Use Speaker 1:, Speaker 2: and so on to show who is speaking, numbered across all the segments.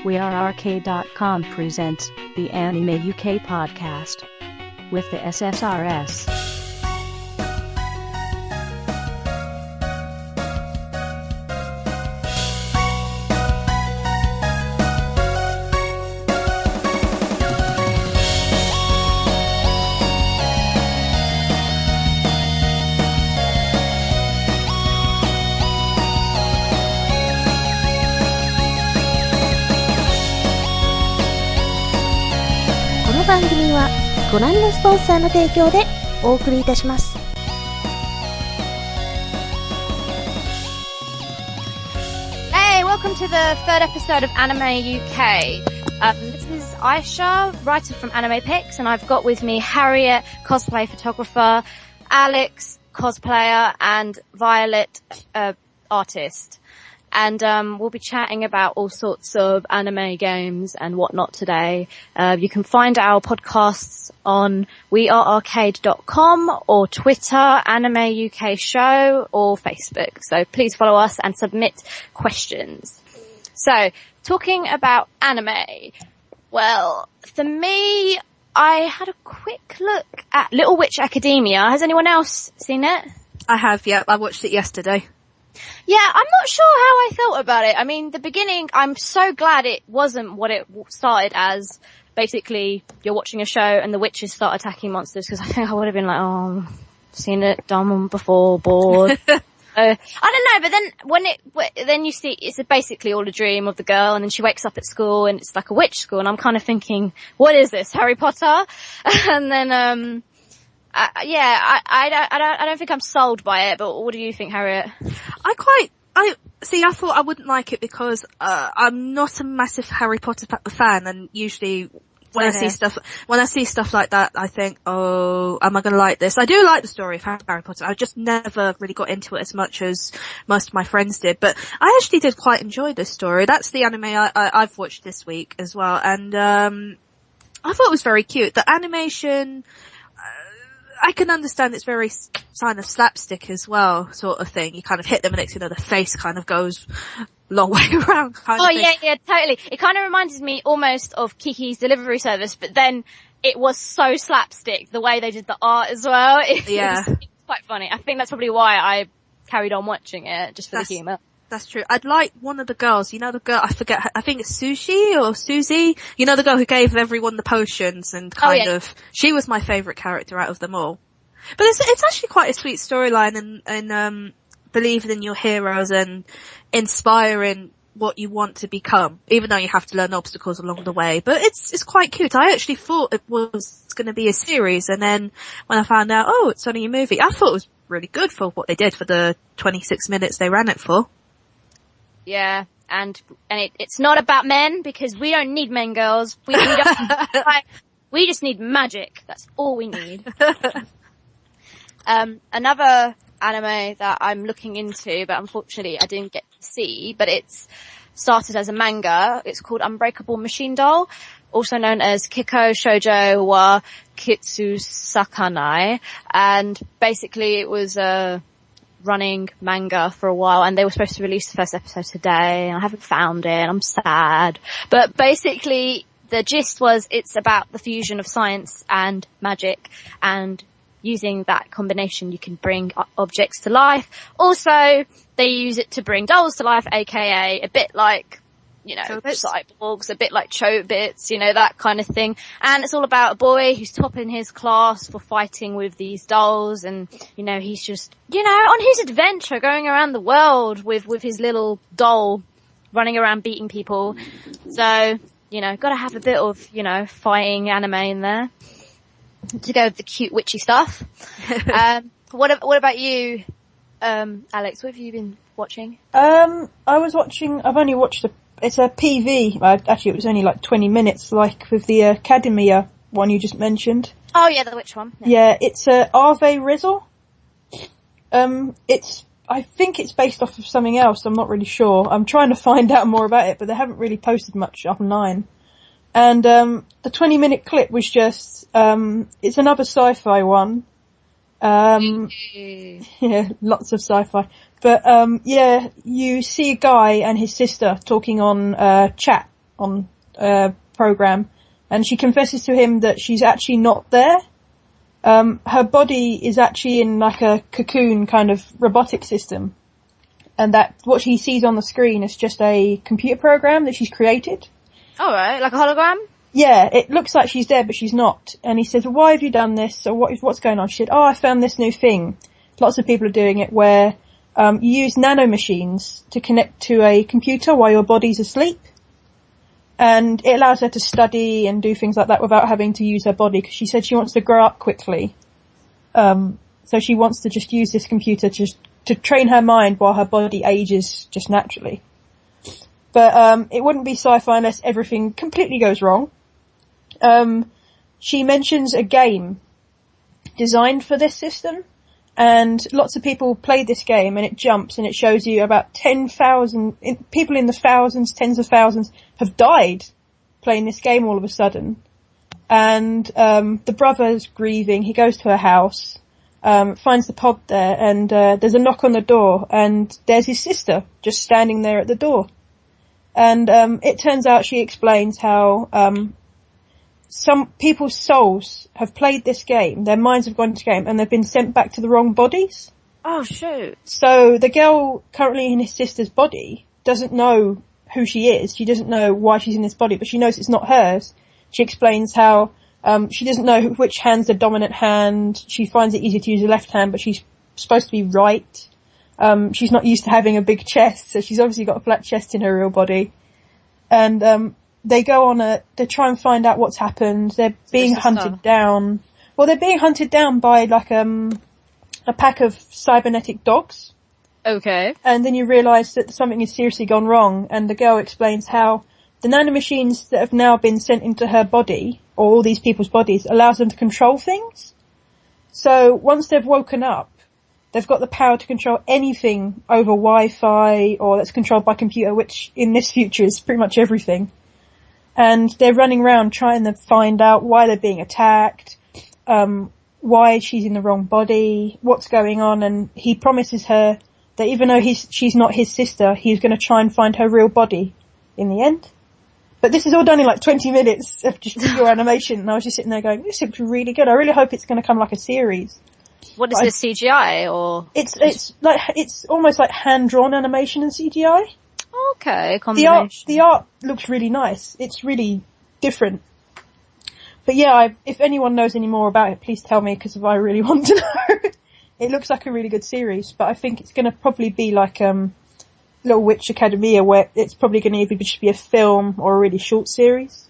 Speaker 1: WeAreArcade.com presents the Anime UK podcast with the SSRS.
Speaker 2: この番組はご覧のスポンサーの提供でお送りいたします。
Speaker 3: Hey, welcome to the third episode of Anime UK. This is Aisha, writer from Anime Pics, and I've got with me Harriet, cosplay photographer, Alex, cosplayer, and Violet, artist. And we'll be chatting about all sorts of anime games and whatnot today. You can find our podcasts on wearearcade.com or Twitter, Anime UK Show, or Facebook. So please follow us and submit questions. So, talking about anime. Well, for me, I had a quick look at Little Witch Academia. Has anyone else seen it?
Speaker 4: I have, yeah. I watched it yesterday.
Speaker 3: Yeah, I'm not sure how I felt about it. I mean, the beginning, I'm so glad it wasn't what it started as. Basically, you're watching a show and the witches start attacking monsters, because I think I would have been like, oh, seen it done before, bored. I don't know, but then you see it's basically all a dream of the girl, and then she wakes up at school and it's like a witch school, and I'm kind of thinking, what is this, Harry Potter? And then, I don't think I'm sold by it, but what do you think, Harriet?
Speaker 4: I thought I wouldn't like it because, I'm not a massive Harry Potter fan, and usually when I see stuff like that, I think, oh, am I gonna like this? I do like the story of Harry Potter. I just never really got into it as much as most of my friends did, but I actually did quite enjoy this story. That's the anime I've watched this week as well, and, I thought it was very cute. The animation, I can understand it's very kind of slapstick as well, sort of thing. You kind of hit them and next thing you know, the face kind of goes a long way around kind of thing.
Speaker 3: Yeah, totally. It kind of reminds me almost of Kiki's Delivery Service, but then it was so slapstick, the way they did the art as well. It was quite funny. I think that's probably why I carried on watching it, just for the humour.
Speaker 4: That's true. I'd like one of the girls, you know the girl, I forget, I think it's Sushi or Susie, you know the girl who gave everyone the potions and she was my favourite character out of them all. But it's actually quite a sweet storyline and believing in your heroes and inspiring what you want to become, even though you have to learn obstacles along the way. But it's quite cute. I actually thought it was going to be a series, and then when I found out, oh, it's only a movie, I thought it was really good for what they did for the 26 minutes they ran it for.
Speaker 3: Yeah, and it's not about men, because we don't need men, girls. We just need magic. That's all we need. Another anime that I'm looking into, but unfortunately I didn't get to see, but it's started as a manga. It's called Unbreakable Machine Doll, also known as Kiko Shoujo wa Kitsusakanai, and basically it was a running manga for a while, and they were supposed to release the first episode today, and I haven't found it, I'm sad. But basically the gist was it's about the fusion of science and magic, and using that combination you can bring objects to life. Also, they use it to bring dolls to life, aka a bit like, you know, cyborgs, a bit like Chobits, you know, that kind of thing. And it's all about a boy who's top in his class for fighting with these dolls, and, you know, he's just, you know, on his adventure going around the world with his little doll, running around beating people. So, you know, gotta have a bit of, you know, fighting anime in there to go with the cute witchy stuff. What about you, Alex? What have you been watching?
Speaker 5: I've only watched it's a PV. Actually, it was only like 20 minutes, like with the Academia one you just mentioned.
Speaker 3: Oh yeah, the witch one.
Speaker 5: Yeah, it's Ave Rizzle. I think it's based off of something else. I'm not really sure. I'm trying to find out more about it, but they haven't really posted much online. And the 20-minute clip was just it's another sci-fi one. Yeah, lots of sci-fi. But yeah, you see a guy and his sister talking on chat on program, and she confesses to him that she's actually not there. Her body is actually in like a cocoon kind of robotic system, and that what she sees on the screen is just a computer program that she's created.
Speaker 3: Alright, like a hologram?
Speaker 5: Yeah, it looks like she's there, but she's not. And he says, well, why have you done this? Or what's going on? She said, I found this new thing. Lots of people are doing it where you use nanomachines to connect to a computer while your body's asleep. And it allows her to study and do things like that without having to use her body, because she said she wants to grow up quickly. So she wants to just use this computer to train her mind while her body ages just naturally. But it wouldn't be sci-fi unless everything completely goes wrong. She mentions a game designed for this system, and lots of people played this game, and it jumps and it shows you about 10,000 people in the thousands, tens of thousands have died playing this game all of a sudden. And the brother's grieving. He goes to her house, finds the pod there, and there's a knock on the door, and there's his sister just standing there at the door. And it turns out, she explains how some people's souls have played this game, their minds have gone into the game, and they've been sent back to the wrong bodies.
Speaker 3: Oh, shoot.
Speaker 5: So the girl currently in his sister's body doesn't know who she is. She doesn't know why she's in this body, but she knows it's not hers. She explains how she doesn't know which hand's the dominant hand. She finds it easier to use the left hand, but she's supposed to be right. She's not used to having a big chest, so she's obviously got a flat chest in her real body. And they go on they try and find out what's happened. They're being hunted down. Well, they're being hunted down by like a pack of cybernetic dogs.
Speaker 3: Okay.
Speaker 5: And then you realise that something has seriously gone wrong, and the girl explains how the nanomachines that have now been sent into her body, or all these people's bodies, allows them to control things. So once they've woken up, they've got the power to control anything over Wi-Fi, or that's controlled by computer, which in this future is pretty much everything. And they're running around trying to find out why they're being attacked, why she's in the wrong body, what's going on, and he promises her that even though she's not his sister, he's going to try and find her real body in the end. But this is all done in like 20 minutes of just pure animation, and I was just sitting there going, this looks really good. I really hope it's going to come like a series.
Speaker 3: What is this, CGI or?
Speaker 5: It's almost like hand-drawn animation and CGI.
Speaker 3: Okay, combination.
Speaker 5: The art looks really nice. It's really different. But yeah, if anyone knows any more about it, please tell me, because I really want to know. It looks like a really good series, but I think it's going to probably be like Little Witch Academia, where it's probably going to either just be a film or a really short series.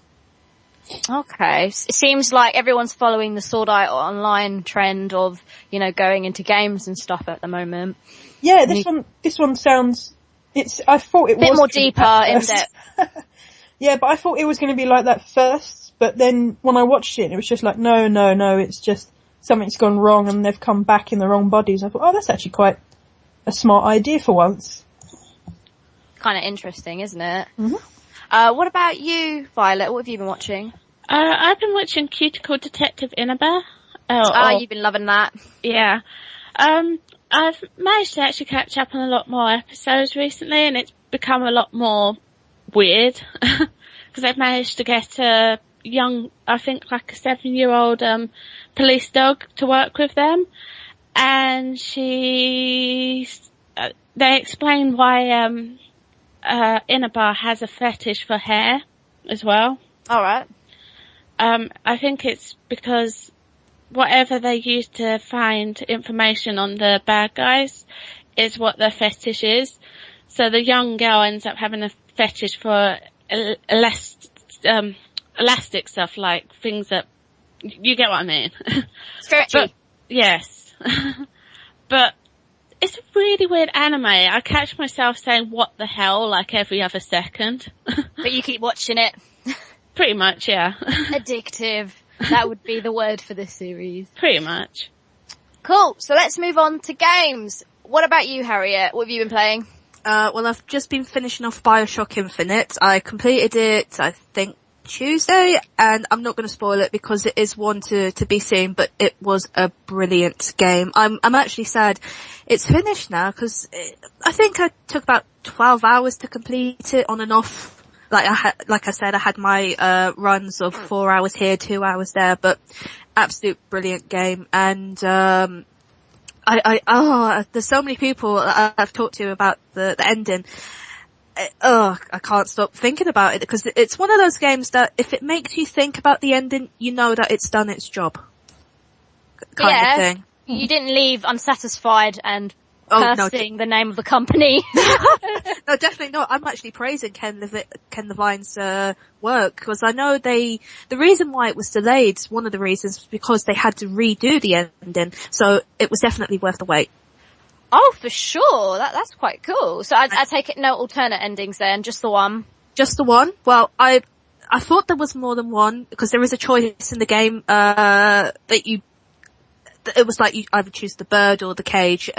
Speaker 3: Okay. It seems like everyone's following the Sword Art Online trend of, going into games and stuff at the moment.
Speaker 5: Yeah, this one sounds, I thought it was
Speaker 3: a bit more deeper, in depth.
Speaker 5: Yeah, but I thought it was going to be like that first, but then when I watched it, it was just like, no, it's just something's gone wrong and they've come back in the wrong bodies. I thought, oh, that's actually quite a smart idea for once.
Speaker 3: Kind of interesting, isn't it?
Speaker 5: Mm-hmm.
Speaker 3: What about you, Violet? What have you been watching?
Speaker 6: I've been watching Cuticle Detective Inaba.
Speaker 3: You've been loving that.
Speaker 6: Yeah. I've managed to actually catch up on a lot more episodes recently, and it's become a lot more weird. Because I've managed to get a young, I think like a 7-year-old police dog to work with them. And they explain why Inaba has a fetish for hair as well.
Speaker 3: Alright.
Speaker 6: I think it's because whatever they use to find information on the bad guys is what their fetish is. So the young girl ends up having a fetish for elastic stuff, like things that, you get what I mean.
Speaker 3: Stretchy.
Speaker 6: Yes. But it's a really weird anime. I catch myself saying what the hell like every other second.
Speaker 3: But you keep watching it.
Speaker 6: Pretty much, yeah.
Speaker 3: Addictive. That would be the word for this series.
Speaker 6: Pretty much.
Speaker 3: Cool. So let's move on to games. What about you, Harriet? What have you been playing?
Speaker 4: Well, I've just been finishing off BioShock Infinite. I completed it, I think, Tuesday, and I'm not going to spoil it because it is one to be seen, but it was a brilliant game. I'm actually sad it's finished now because I think I took about 12 hours to complete it on and off like I said, I had my runs of 4 hours here, 2 hours there, but absolute brilliant game. And there's so many people I've talked to about the ending. I can't stop thinking about it, because it's one of those games that if it makes you think about the ending, you know that it's done its job. Kind of thing.
Speaker 3: You didn't leave unsatisfied and cursing the name of the company.
Speaker 4: No, definitely not. I'm actually praising Ken Levine's work, because I know the reason why it was delayed, one of the reasons, was because they had to redo the ending, so it was definitely worth the wait.
Speaker 3: Oh, for sure. That's quite cool. So I take it no alternate endings then, just the one?
Speaker 4: Just the one. Well, I thought there was more than one, because there is a choice in the game, it was like you either choose the bird or the cage.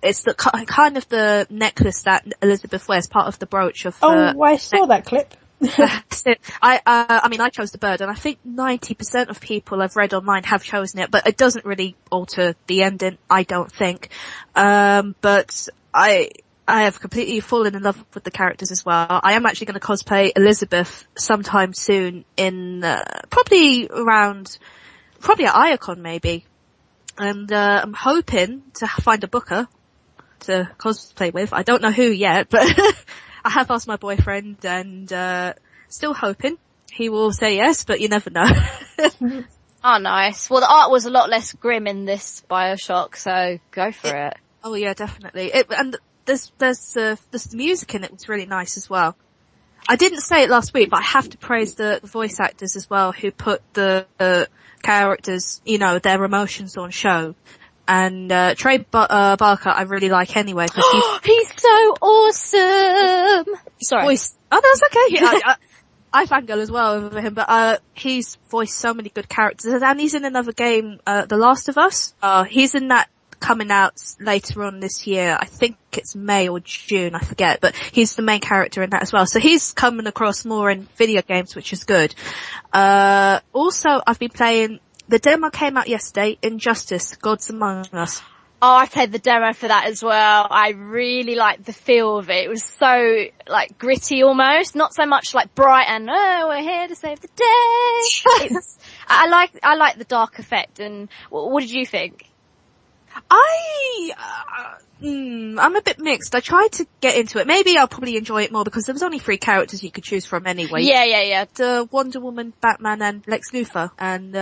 Speaker 4: It's the kind of the necklace that Elizabeth wears, part of the brooch of.
Speaker 5: I saw that clip.
Speaker 4: That's it. I mean, I chose the bird, and I think 90% of people I've read online have chosen it, but it doesn't really alter the ending, I don't think. But I have completely fallen in love with the characters as well. I am actually going to cosplay Elizabeth sometime soon in, probably at Iacon maybe. And, I'm hoping to find a booker to cosplay with. I don't know who yet, but I have asked my boyfriend, and still hoping he will say yes, but you never know.
Speaker 3: Oh, nice. Well, the art was a lot less grim in this BioShock, so go for it.
Speaker 4: Oh yeah, definitely. And there's music in it was really nice as well. I didn't say it last week, but I have to praise the voice actors as well, who put the characters, their emotions on show. And Trey Barker I really like anyway, because
Speaker 3: he's so awesome. Sorry.
Speaker 4: Oh, that's okay. I fangirl as well over him, but he's voiced so many good characters, and he's in another game, The Last of Us. He's in that, coming out later on this year. I think it's May or June, I forget, but he's the main character in that as well. So he's coming across more in video games, which is good. Also, I've been playing, the demo came out yesterday, Injustice, Gods Among Us.
Speaker 3: Oh, I played the demo for that as well. I really liked the feel of it. It was so, gritty almost. Not so much bright and, we're here to save the day. I like the dark effect. And what did you think?
Speaker 4: I'm a bit mixed. I tried to get into it. Maybe I'll probably enjoy it more, because there was only 3 characters you could choose from anyway.
Speaker 3: Yeah.
Speaker 4: Wonder Woman, Batman, and Lex Luthor. And,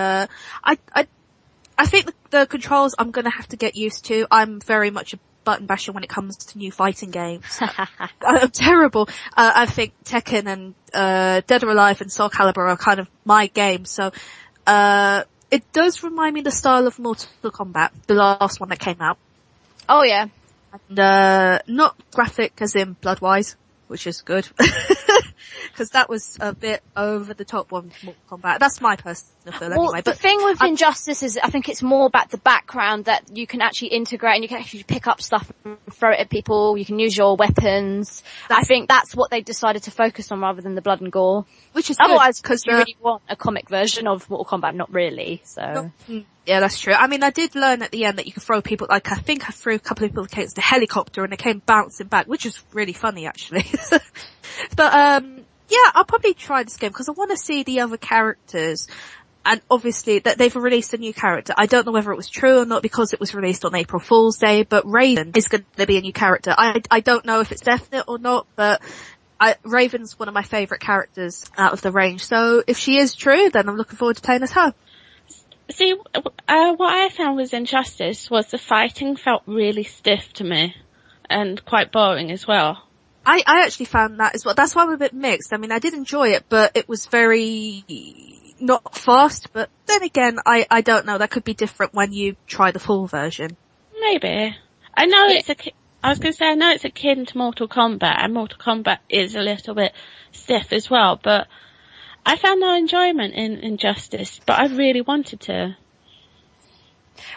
Speaker 4: I think the controls I'm gonna have to get used to. I'm very much a button basher when it comes to new fighting games. I'm terrible. I think Tekken and, Dead or Alive and Soul Calibur are kind of my game. So, it does remind me of the style of Mortal Kombat, the last one that came out.
Speaker 3: Oh yeah.
Speaker 4: And, not graphic as in blood-wise, which is good. Because that was a bit over the top one, Mortal Kombat. That's my personal feel anyway.
Speaker 3: The thing with Injustice is I think it's more about the background, that you can actually integrate and you can actually pick up stuff and throw it at people. You can use your weapons. I think that's what they decided to focus on rather than the blood and gore.
Speaker 4: Which is
Speaker 3: otherwise, because you really want a comic version of Mortal Kombat, not really, so.
Speaker 4: Yeah, that's true. I mean, I did learn at the end that you can throw people, I think I threw a couple of people against the helicopter and they came bouncing back, which is really funny actually. But, yeah, I'll probably try this game because I want to see the other characters. And obviously that they've released a new character. I don't know whether it was true or not because it was released on April Fool's Day, but Raven is going to be a new character. I don't know if it's definite or not, but Raven's one of my favourite characters out of the range. So if she is true, then I'm looking forward to playing as her.
Speaker 6: See, what I found with Injustice was the fighting felt really stiff to me and quite boring as well.
Speaker 4: I actually found that as well. That's why I'm a bit mixed. I mean, I did enjoy it, but it was very not fast. But then again, I don't know. That could be different when you try the full version.
Speaker 6: Maybe. I know I was going to say, I know it's akin to Mortal Kombat, and Mortal Kombat is a little bit stiff as well, but I found no enjoyment in Injustice, but I really wanted to.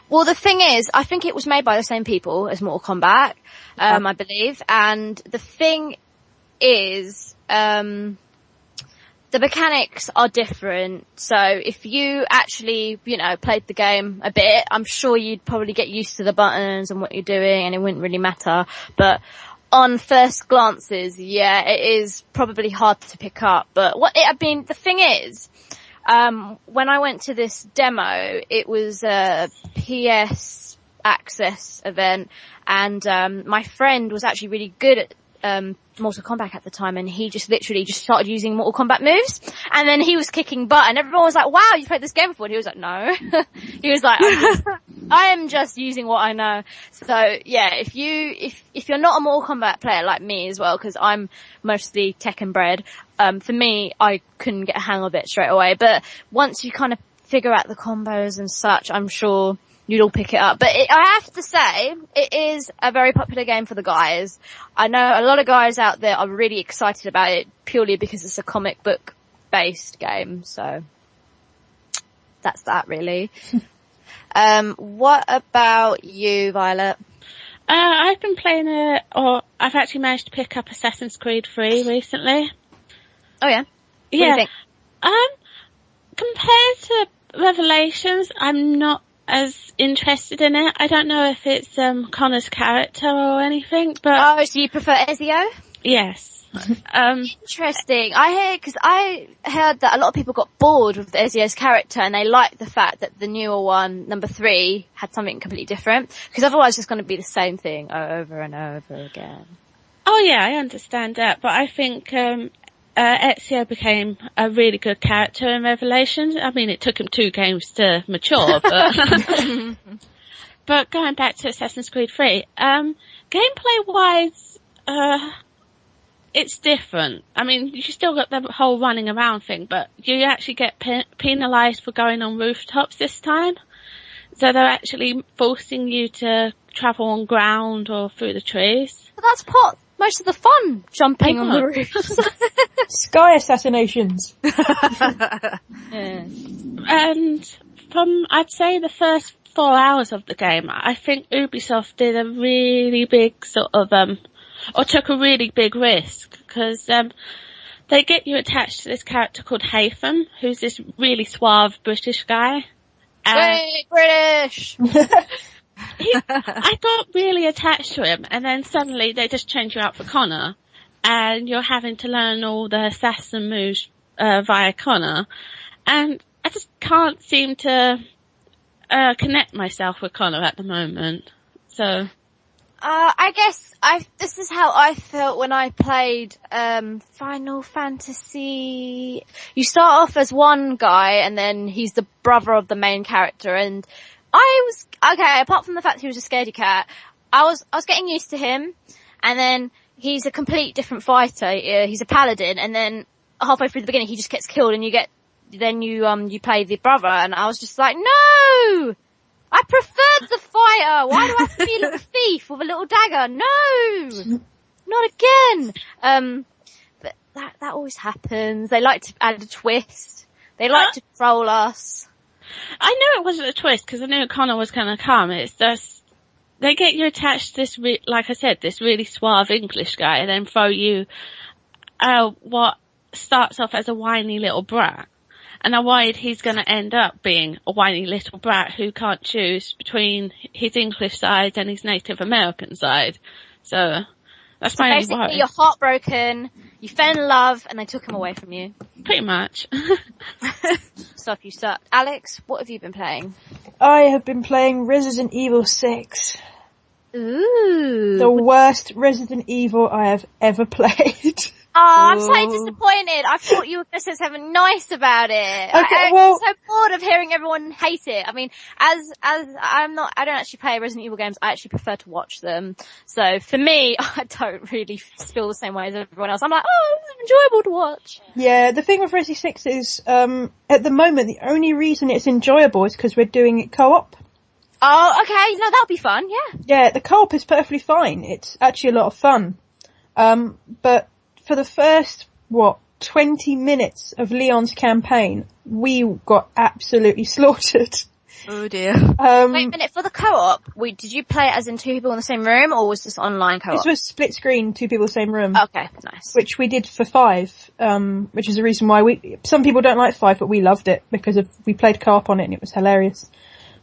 Speaker 3: Well, the thing is, I think it was made by the same people as Mortal Kombat, I believe, and the thing is, the mechanics are different, so if you actually, played the game a bit, I'm sure you'd probably get used to the buttons and what you're doing, and it wouldn't really matter, but On first glances, yeah, it is probably hard to pick up. But the thing is, when I went to this demo, it was a PS Access event, and my friend was actually really good at Mortal Kombat at the time, and he just literally just started using Mortal Kombat moves, and then he was kicking butt, and everyone was like, wow, you played this game before? And he was like, no. He was like, I am just using what I know. So yeah, if you're not a Mortal Kombat player like me as well, because I'm mostly Tekken bred, for me, I couldn't get a hang of it straight away, but once you kind of figure out the combos and such, I'm sure you'd all pick it up. But I have to say, it is a very popular game for the guys. I know a lot of guys out there are really excited about it purely because it's a comic book based game. So that's that really. What about you, Violet?
Speaker 6: I've been playing I've actually managed to pick up Assassin's Creed 3 recently.
Speaker 3: Oh yeah? What do
Speaker 6: Yeah.
Speaker 3: you think?
Speaker 6: Compared to Revelations, I'm not as interested in it. I don't know if it's Connor's character or anything, but
Speaker 3: Oh, so you prefer Ezio?
Speaker 6: yes.
Speaker 3: Interesting. I heard that a lot of people got bored with Ezio's character, and they liked the fact that the newer one, number 3, had something completely different, because otherwise it's going to be the same thing over and over again.
Speaker 6: Oh yeah, I understand that, but I think Ezio became a really good character in Revelations. I mean, it took him 2 games to mature, but but going back to Assassin's Creed 3, gameplay-wise, it's different. I mean, you still got the whole running around thing, but you actually get penalised for going on rooftops this time. So they're actually forcing you to travel on ground or through the trees.
Speaker 3: But that's most of the fun, jumping on the roofs.
Speaker 5: Sky assassinations.
Speaker 3: Yeah.
Speaker 6: And I'd say the first 4 hours of the game, I think Ubisoft did a really big sort of, or took a really big risk, because they get you attached to this character called Haytham, who's this really suave British guy.
Speaker 3: Wait, British!
Speaker 6: I got really attached to him, and then suddenly they just change you out for Connor, and you're having to learn all the assassin moves via Connor, and I just can't seem to connect myself with Connor at the moment. So
Speaker 3: I guess this is how I felt when I played Final Fantasy. You start off as one guy, and then he's the brother of the main character, and I was okay. Apart from the fact he was a scaredy cat, I was getting used to him, and then he's a complete different fighter. He's a paladin, and then halfway through the beginning, he just gets killed, and you play the brother, and I was just like, no. I preferred the fighter. Why do I have to be a little thief with a little dagger? No! Not again! But that always happens. They like to add a twist. They like to troll us.
Speaker 6: I knew it wasn't a twist, because I knew Connor was going to come. It's just, they get you attached to this, like I said, this really suave English guy, and then throw you, what starts off as a whiny little brat. And I'm worried he's going to end up being a whiny little brat who can't choose between his English side and his Native American side. So that's my only worry.
Speaker 3: Basically, you're heartbroken, you fell in love, and they took him away from you.
Speaker 6: Pretty much.
Speaker 3: Stuff you sucked. Alex, what have you been playing?
Speaker 5: I have been playing Resident Evil 6.
Speaker 3: Ooh.
Speaker 5: The worst Resident Evil I have ever played.
Speaker 3: Oh, I'm so disappointed. I thought you were going to say something nice about it.
Speaker 5: Okay,
Speaker 3: I'm so bored of hearing everyone hate it. I mean, I don't actually play Resident Evil games. I actually prefer to watch them. So for me, I don't really feel the same way as everyone else. I'm like, oh, it's enjoyable to watch.
Speaker 5: Yeah, the thing with Resident 6 is, at the moment, the only reason it's enjoyable is because we're doing it co-op.
Speaker 3: Oh, okay. No, that'll be fun. Yeah.
Speaker 5: Yeah, the co-op is perfectly fine. It's actually a lot of fun. But for the first, 20 minutes of Leon's campaign, we got absolutely slaughtered.
Speaker 4: Oh dear.
Speaker 3: Wait a minute, for the co-op, did you play it as in 2 people in the same room, or was this online co-op?
Speaker 5: This was split screen, 2 people in the same room.
Speaker 3: Okay, nice.
Speaker 5: Which we did for 5, which is the reason why some people don't like 5, but we loved it because we played co-op on it and it was hilarious.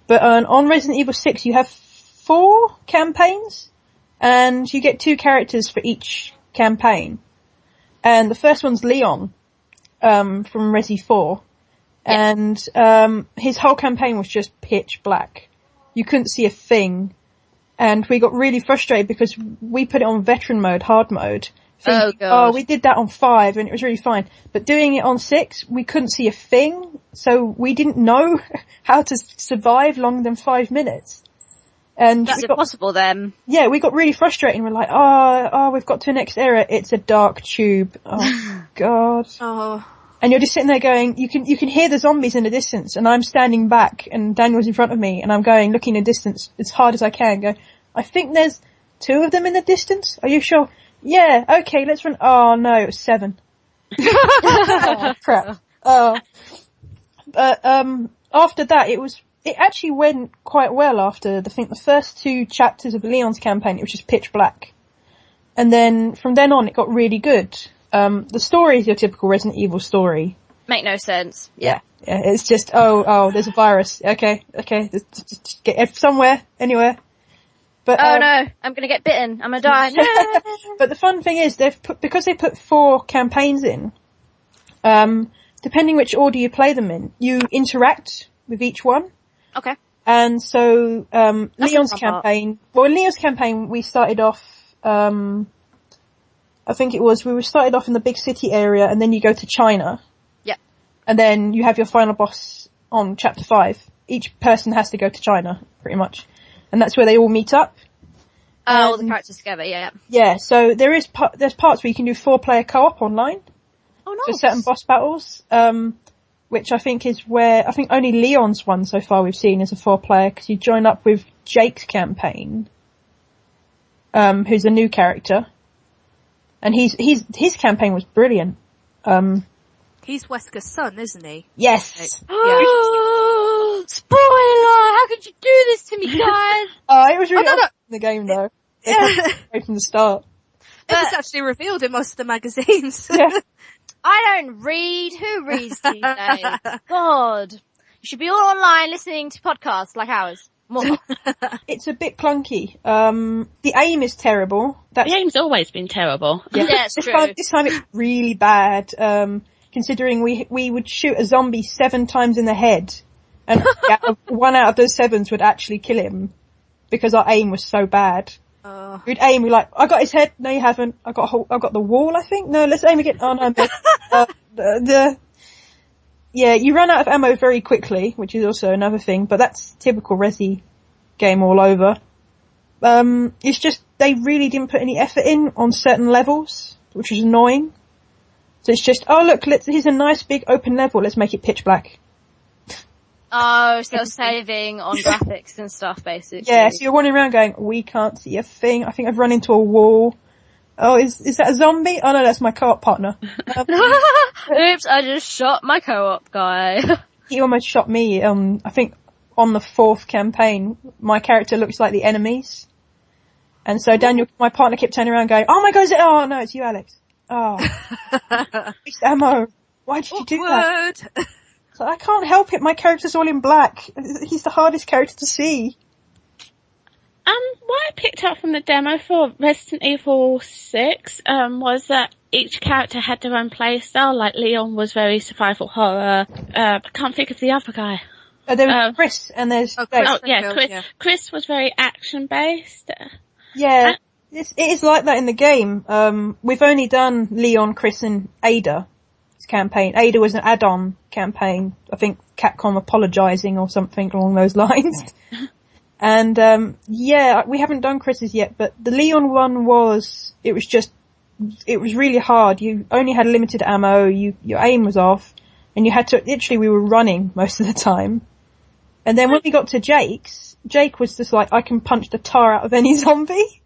Speaker 5: But on Resident Evil 6 you have 4 campaigns, And you get 2 characters for each campaign. And the first one's Leon, from Resi 4. Yeah. And, his whole campaign was just pitch black. You couldn't see a thing. And we got really frustrated because we put it on veteran mode, hard mode. Thinking, we did that on 5 and it was really fine. But doing it on 6, we couldn't see a thing. So we didn't know how to survive longer than 5 minutes. And
Speaker 3: that's impossible then.
Speaker 5: Yeah, we got really frustrated. We're like, we've got to the next area. It's a dark tube. Oh, God. Oh. And you're just sitting there going, you can hear the zombies in the distance, and I'm standing back, and Daniel's in front of me, and I'm going, looking in the distance as hard as I can, go, I think there's 2 of them in the distance. Are you sure? Yeah, okay, let's run. Oh no, it was 7. Oh, crap. But, after that, it actually went quite well after, I think the first 2 chapters of Leon's campaign, it was just pitch black. And then, from then on, it got really good. The story is your typical Resident Evil story.
Speaker 3: Make no sense.
Speaker 5: Yeah, it's just, there's a virus. Okay, just get somewhere, anywhere. But,
Speaker 3: no, I'm gonna get bitten. I'm gonna die.
Speaker 5: But the fun thing is, because they put 4 campaigns in, depending which order you play them in, you interact with each one.
Speaker 3: Okay.
Speaker 5: And so, Leon's campaign, we started off, I think we started off in the big city area, and then you go to China.
Speaker 3: Yeah.
Speaker 5: And then you have your final boss on chapter 5. Each person has to go to China, pretty much. And that's where they all meet up.
Speaker 3: All the characters together, yeah.
Speaker 5: Yeah, so there's parts where you can do 4-player co-op online.
Speaker 3: Oh, nice.
Speaker 5: For certain boss battles, which I think is I think only Leon's one so far we've seen is a 4-player, because you join up with Jake's campaign, who's a new character. And his campaign was brilliant.
Speaker 4: He's Wesker's son, isn't he?
Speaker 5: Yes.
Speaker 3: Oh, spoiler! How could you do this to me, guys?
Speaker 5: It was really awesome in the game, though. Right from the start.
Speaker 4: It was actually revealed in most of the magazines.
Speaker 5: Yeah.
Speaker 3: I don't read. Who reads these days? God. You should be all online listening to podcasts like ours. More.
Speaker 5: It's a bit clunky. The aim is terrible.
Speaker 6: The aim's always been terrible.
Speaker 3: Yeah, it's true.
Speaker 5: This time it's really bad. Considering we would shoot a zombie 7 times in the head, and 1 out of those 7s would actually kill him because our aim was so bad. We'd aim, we're like, I got his head. No, you haven't. I got the wall, I think. No, let's aim again. Oh no, yeah, you run out of ammo very quickly, which is also another thing, but that's typical Resi game all over. It's just, they really didn't put any effort in on certain levels, which is annoying. So it's just, look, here's a nice big open level, let's make it pitch black.
Speaker 3: Oh, so saving on graphics and stuff, basically.
Speaker 5: Yeah, so you're wandering around going, we can't see a thing, I think I've run into a wall. Oh, is that a zombie? Oh no, that's my co-op partner.
Speaker 3: Oops, I just shot my co-op guy.
Speaker 5: He almost shot me, I think on the 4th campaign, my character looks like the enemies. And so Daniel, my partner, kept turning around going, oh my god, oh no, it's you, Alex. Oh. It's ammo. Why did you do that? So I can't help it, my character's all in black. He's the hardest character to see.
Speaker 6: What I picked up from the demo for Resident Evil 6, was that each character had their own playstyle, like Leon was very survival horror, I can't think of the other guy.
Speaker 5: There was Chris, and there's...
Speaker 6: Chris. Chris was very action-based.
Speaker 5: Yeah, it is like that in the game. We've only done Leon, Chris, and Ada's campaign. Ada was an add-on campaign. I think Capcom apologising or something along those lines. And, we haven't done Chris's yet, but the Leon one it was really hard. You only had limited ammo, your aim was off, and you had to, literally we were running most of the time. And then when we got to Jake was just like, I can punch the tar out of any zombie.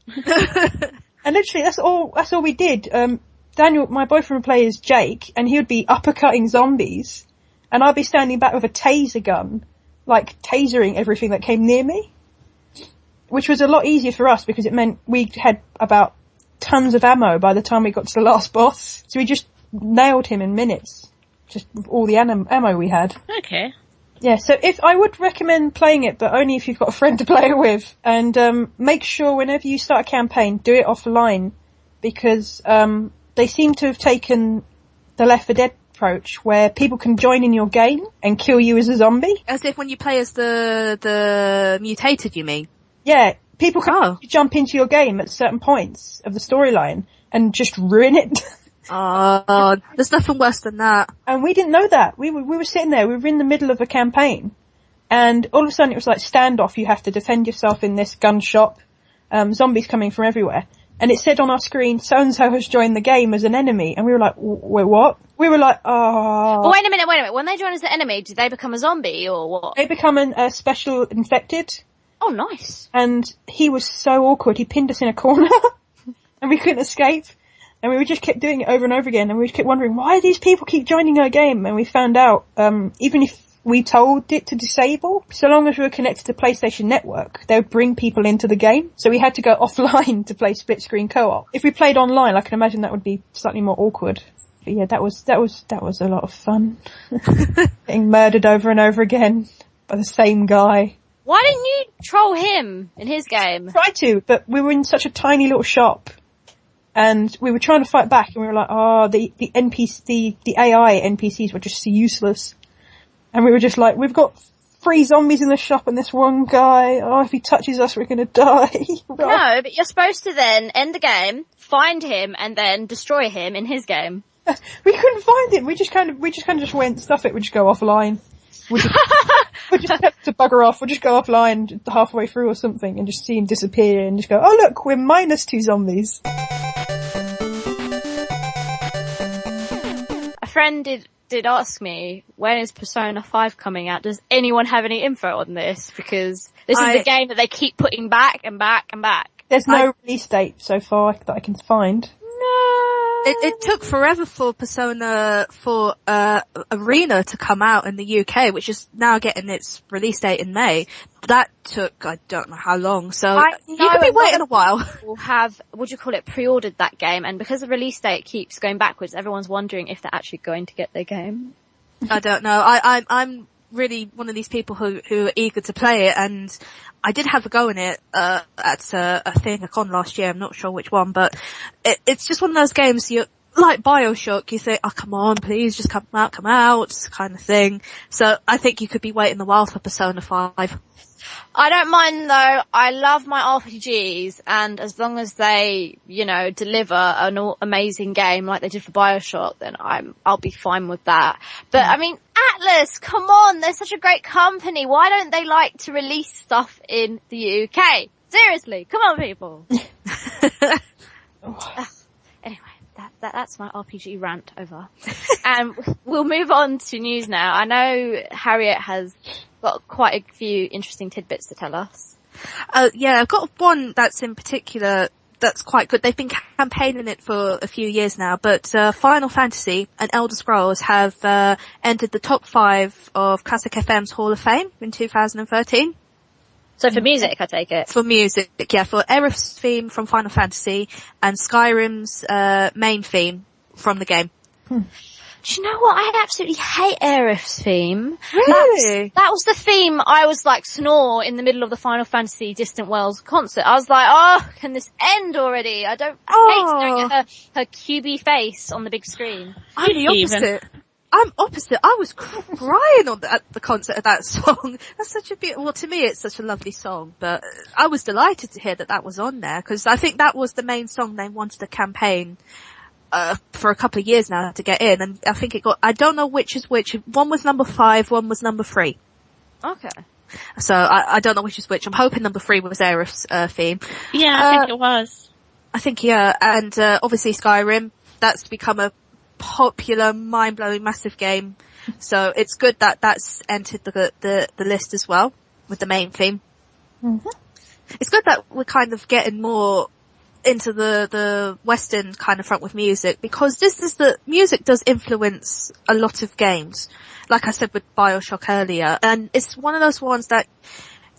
Speaker 5: And literally that's all we did. Daniel, my boyfriend, would play as Jake, and he would be uppercutting zombies, and I'd be standing back with a taser gun, like tasering everything that came near me. Which was a lot easier for us because it meant we had about tons of ammo by the time we got to the last boss. So we just nailed him in minutes. Just with all the ammo we had.
Speaker 6: Okay.
Speaker 5: Yeah, so I would recommend playing it, but only if you've got a friend to play it with. And make sure whenever you start a campaign, do it offline, because they seem to have taken the Left 4 Dead approach, where people can join in your game and kill you as a zombie.
Speaker 4: As if when you play as the mutated, you mean?
Speaker 5: Yeah, people can jump into your game at certain points of the storyline and just ruin it.
Speaker 4: Oh, there's nothing worse than that.
Speaker 5: And we didn't know that. We were sitting there, we were in the middle of a campaign, and all of a sudden it was like standoff, you have to defend yourself in this gun shop, zombies coming from everywhere. And it said on our screen, so-and-so has joined the game as an enemy. And we were like, wait, what? We were like, oh.
Speaker 3: But wait a minute. When they join as an enemy, do they become a zombie or what?
Speaker 5: They become a special infected.
Speaker 3: Oh, nice.
Speaker 5: And he was so awkward. He pinned us in a corner and we couldn't escape. And we just kept doing it over and over again. And we kept wondering, why do these people keep joining our game? And we found out, even if we told it to disable, so long as we were connected to PlayStation Network, they would bring people into the game. So we had to go offline to play split screen co-op. If we played online, I can imagine that would be slightly more awkward. But yeah, that was a lot of fun. Getting murdered over and over again by the same guy.
Speaker 3: Why didn't you troll him in his game?
Speaker 5: Tried to, but we were in such a tiny little shop. And we were trying to fight back, and we were like, the AI NPCs were just useless. And we were just like, we've got 3 zombies in the shop and this one guy, if he touches us, we're gonna die.
Speaker 3: No, but you're supposed to then end the game, find him, and then destroy him in his game.
Speaker 5: We couldn't find him. We just kind of just went, stuff it, we just go offline. We just have to bugger off. We'll just go offline halfway through or something and just see him disappear and just go, oh look, we're minus 2 zombies.
Speaker 3: A friend did ask me, when is Persona 5 coming out? Does anyone have any info on this? Because this is the game that they keep putting back and back and back.
Speaker 5: There's no release date so far that I can find.
Speaker 3: No.
Speaker 4: It took forever for Persona 4 Arena to come out in the UK, which is now getting its release date in May. That took, I don't know how long, so you could be waiting a while.
Speaker 3: We'll have, pre-ordered that game, and because the release date keeps going backwards, everyone's wondering if they're actually going to get their game.
Speaker 4: I don't know. I'm really one of these people who are eager to play it, and I did have a go in it at a con last year. I'm not sure which one, but it's just one of those games you like BioShock. You think, oh come on, please just come out, kind of thing. So I think you could be waiting a while for Persona 5.
Speaker 3: I don't mind though. I love my RPGs, and as long as they, deliver an amazing game like they did for BioShock, then I'll be fine with that. But I mean, Atlas, come on, they're such a great company. Why don't they like to release stuff in the UK? Seriously, come on people. Anyway, that's my RPG rant over. And we'll move on to news now. I know Harriet has got quite a few interesting tidbits to tell us.
Speaker 4: Yeah, I've got one that's in particular that's quite good. They've been campaigning it for a few years now, but Final Fantasy and Elder Scrolls have entered the top 5 of Classic FM's Hall of Fame in 2013.
Speaker 3: So for music, I take it?
Speaker 4: For music, yeah, for Aerith's theme from Final Fantasy and Skyrim's main theme from the game.
Speaker 3: Do you know what? I absolutely hate Aerith's theme.
Speaker 4: Really?
Speaker 3: That was the theme I was like snore in the middle of the Final Fantasy Distant Worlds concert. I was like, oh, can this end already? I hate staring at her cubey face on the big screen.
Speaker 4: I'm the opposite. I'm opposite. I was crying at the concert of that song. That's such a beautiful, well, to me it's such a lovely song, but I was delighted to hear that was on there, because I think that was the main song they wanted to campaign for a couple of years now to get in, and I think it got, I don't know which is which. One was number 5, one was number 3.
Speaker 3: Okay.
Speaker 4: So I don't know which is which. I'm hoping number 3 was Aerith's theme.
Speaker 6: Yeah, I think it was.
Speaker 4: I think, yeah, and obviously Skyrim, that's become a popular, mind-blowing, massive game. So it's good that that's entered the list as well, with the main theme. Mm-hmm. It's good that we're kind of getting more into the Western kind of front with music, because music does influence a lot of games. Like I said with BioShock earlier, and it's one of those ones that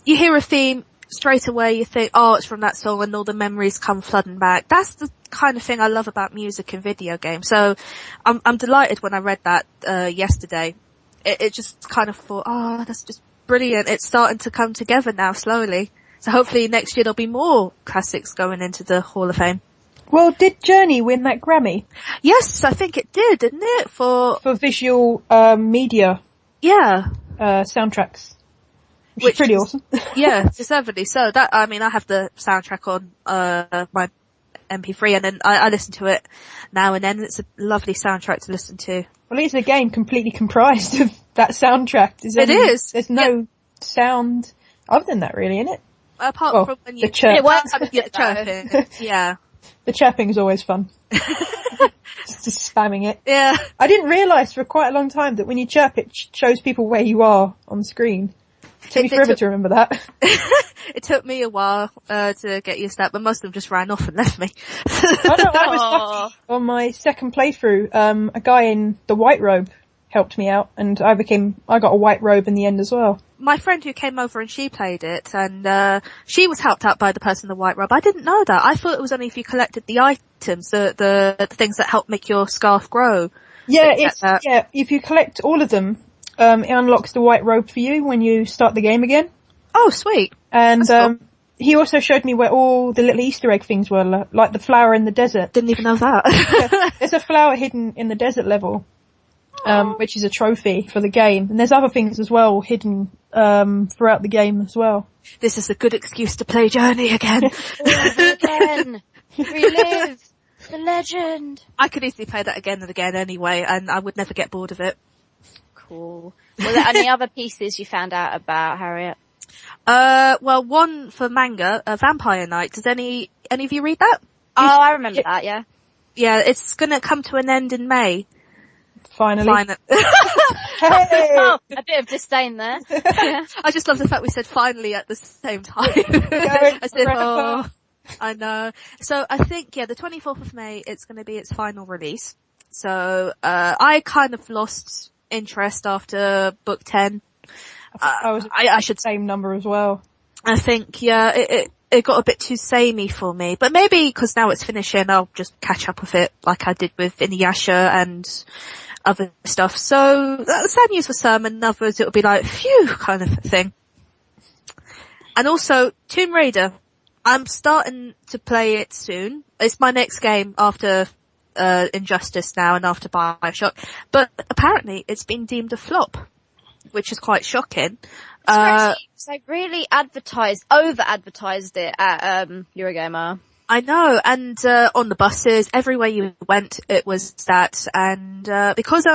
Speaker 4: you hear a theme, straight away you think, oh, it's from that song, and all the memories come flooding back. That's the kind of thing I love about music in video games. So I'm delighted when I read that yesterday. it just kind of thought, oh, that's just brilliant. It's starting to come together now slowly. So hopefully next year there'll be more classics going into the Hall of Fame.
Speaker 5: Well, did Journey win that Grammy?
Speaker 4: Yes, I think it did, didn't it? For
Speaker 5: visual media soundtracks. Which is pretty awesome.
Speaker 4: Yeah, deservedly so. That, I mean, I have the soundtrack on my MP3 and then I listen to it now and then. It's a lovely soundtrack to listen to.
Speaker 5: Well, it's a game completely comprised of that soundtrack. There's no sound other than that really in it.
Speaker 4: Apart from when you...
Speaker 5: The chirp.
Speaker 3: It works
Speaker 4: chirping. Yeah.
Speaker 5: The chirping is always fun. Just spamming it.
Speaker 4: Yeah.
Speaker 5: I didn't realise for quite a long time that when you chirp it shows people where you are on the screen. It took me forever to remember that.
Speaker 4: It took me a while to get used to that, but most of them just ran off and left me.
Speaker 5: I was lucky. On my second playthrough, a guy in the white robe helped me out, and I got a white robe in the end as well.
Speaker 4: My friend who came over and she played it, and she was helped out by the person in the white robe. I didn't know that. I thought it was only if you collected the items, the things that help make your scarf grow.
Speaker 5: Yeah, if you collect all of them, it unlocks the white robe for you when you start the game again.
Speaker 4: Oh, sweet.
Speaker 5: And cool. He also showed me where all the little Easter egg things were, like the flower in the desert.
Speaker 4: Didn't even know that.
Speaker 5: Yeah, there's a flower hidden in the desert level, which is a trophy for the game. And there's other things as well hidden throughout the game as well.
Speaker 4: This is a good excuse to play Journey again.
Speaker 3: Again. Relive the legend.
Speaker 4: I could easily play that again and again anyway, and I would never get bored of it.
Speaker 3: Cool. Were there any other pieces you found out about, Harriet?
Speaker 4: Well, one for manga, Vampire Night. Does any of you read that?
Speaker 3: Oh, I remember that, yeah.
Speaker 4: Yeah, it's gonna come to an end in May.
Speaker 5: Finally.
Speaker 3: Hey! Oh, a bit of disdain there.
Speaker 4: I just love the fact we said finally at the same time. As if, I know. So I think, the 24th of May, it's gonna be its final release. So, I kind of lost interest after book 10.
Speaker 5: I should same number as well.
Speaker 4: I think, it got a bit too samey for me, but maybe because now it's finishing, I'll just catch up with it like I did with Inuyasha and other stuff. So that's sad news for some, and others it'll be like, phew, kind of thing. And also, Tomb Raider. I'm starting to play it soon. It's my next game after Injustice now and after BioShock. But apparently it's been deemed a flop, which is quite shocking.
Speaker 3: They really over-advertised it at Eurogamer.
Speaker 4: I know, and on the buses, everywhere you went, it was that, and because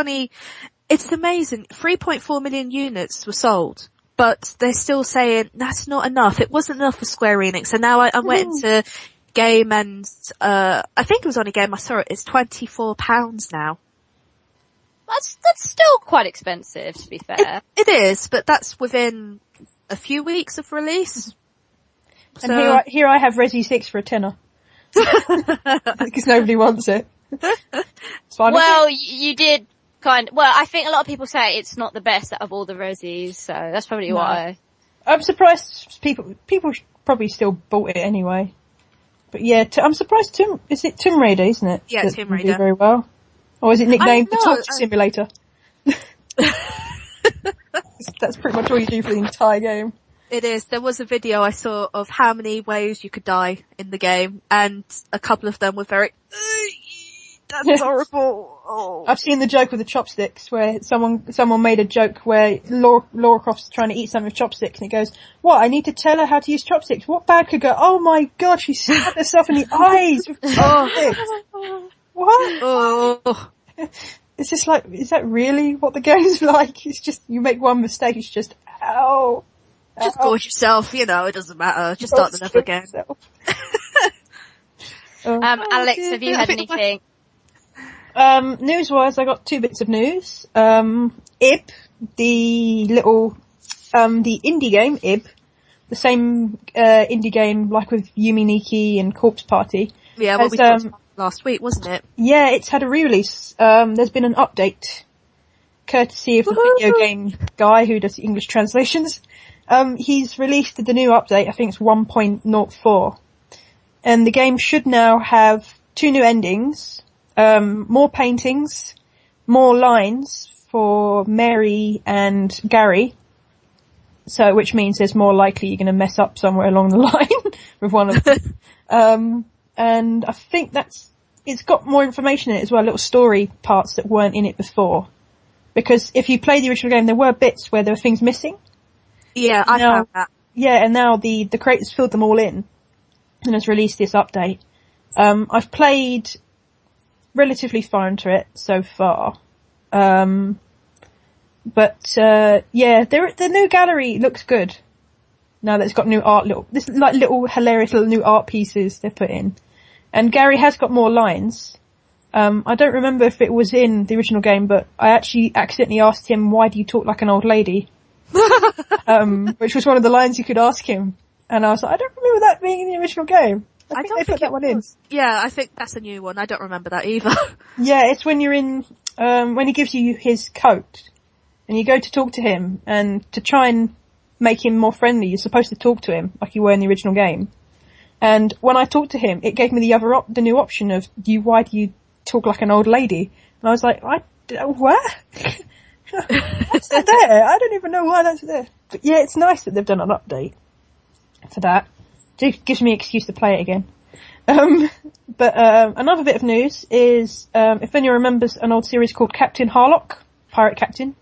Speaker 4: it's amazing, 3.4 million units were sold, but they're still saying that's not enough. It wasn't enough for Square Enix, and now I went into Game, and I think it was on a Game I saw it's £24 now.
Speaker 3: That's still quite expensive, to be fair.
Speaker 4: It is, but that's within a few weeks of release.
Speaker 5: And so, here I have Resi 6 for a tenner. Because nobody wants it. It's fine.
Speaker 3: Well, you did I think a lot of people say it's not the best out of all the Resis, so that's probably why.
Speaker 5: I'm surprised people probably still bought it anyway. But yeah, I'm surprised is it Tomb Raider, isn't it?
Speaker 4: Yeah, Tomb Raider.
Speaker 5: Do very well. Or is it nicknamed the Torture Simulator? That's pretty much all you do for the entire game.
Speaker 4: It is. There was a video I saw of how many ways you could die in the game, and a couple of them were very, that's horrible. Oh.
Speaker 5: I've seen the joke with the chopsticks where someone made a joke where Lara Croft's trying to eat something with chopsticks and it goes, what, I need to tell her how to use chopsticks? What bad could go, oh my god, she stabbed herself in the eyes with chopsticks. What?
Speaker 4: Oh.
Speaker 5: It's just like, is that really what the game's like? It's just, you make one mistake, it's just, ow.
Speaker 4: Just gorge yourself, it doesn't matter. Just start the level again.
Speaker 3: Alex, have you had anything?
Speaker 5: News-wise, I got two bits of news. Ib, the little, the indie game, Ib, the same, indie game like with Yumi Nikki and Corpse Party.
Speaker 4: Yeah, what we talked about last week, wasn't it?
Speaker 5: Yeah, it's had a re-release. There's been an update, courtesy of the video game guy who does English translations. He's released the new update, I think it's 1.04. And the game should now have 2 new endings, more paintings, more lines for Mary and Gary. So, which means there's more likely you're going to mess up somewhere along the line with one of them. And I think it's got more information in it as well, little story parts that weren't in it before. Because if you play the original game, there were bits where there were things missing.
Speaker 4: Yeah, I found that.
Speaker 5: Yeah, and now the creators filled them all in and has released this update. I've played relatively far into it so far. But the new gallery looks good. Now that it's got new art, little hilarious little new art pieces they've put in. And Gary has got more lines. I don't remember if it was in the original game, but I actually accidentally asked him, why do you talk like an old lady? Which was one of the lines you could ask him. And I was like, I don't remember that being in the original game. I think they put that one in.
Speaker 4: Yeah, I think that's a new one. I don't remember that either.
Speaker 5: Yeah, it's when you're in, when he gives you his coat and you go to talk to him, and to try and make him more friendly, you're supposed to talk to him like you were in the original game. And when I talked to him, it gave me the new option of why do you talk like an old lady? And I was like, what? What's that there? I don't even know why that's there. But yeah, it's nice that they've done an update for that. It gives me an excuse to play it again. But another bit of news is, if anyone remembers an old series called Captain Harlock, Pirate Captain.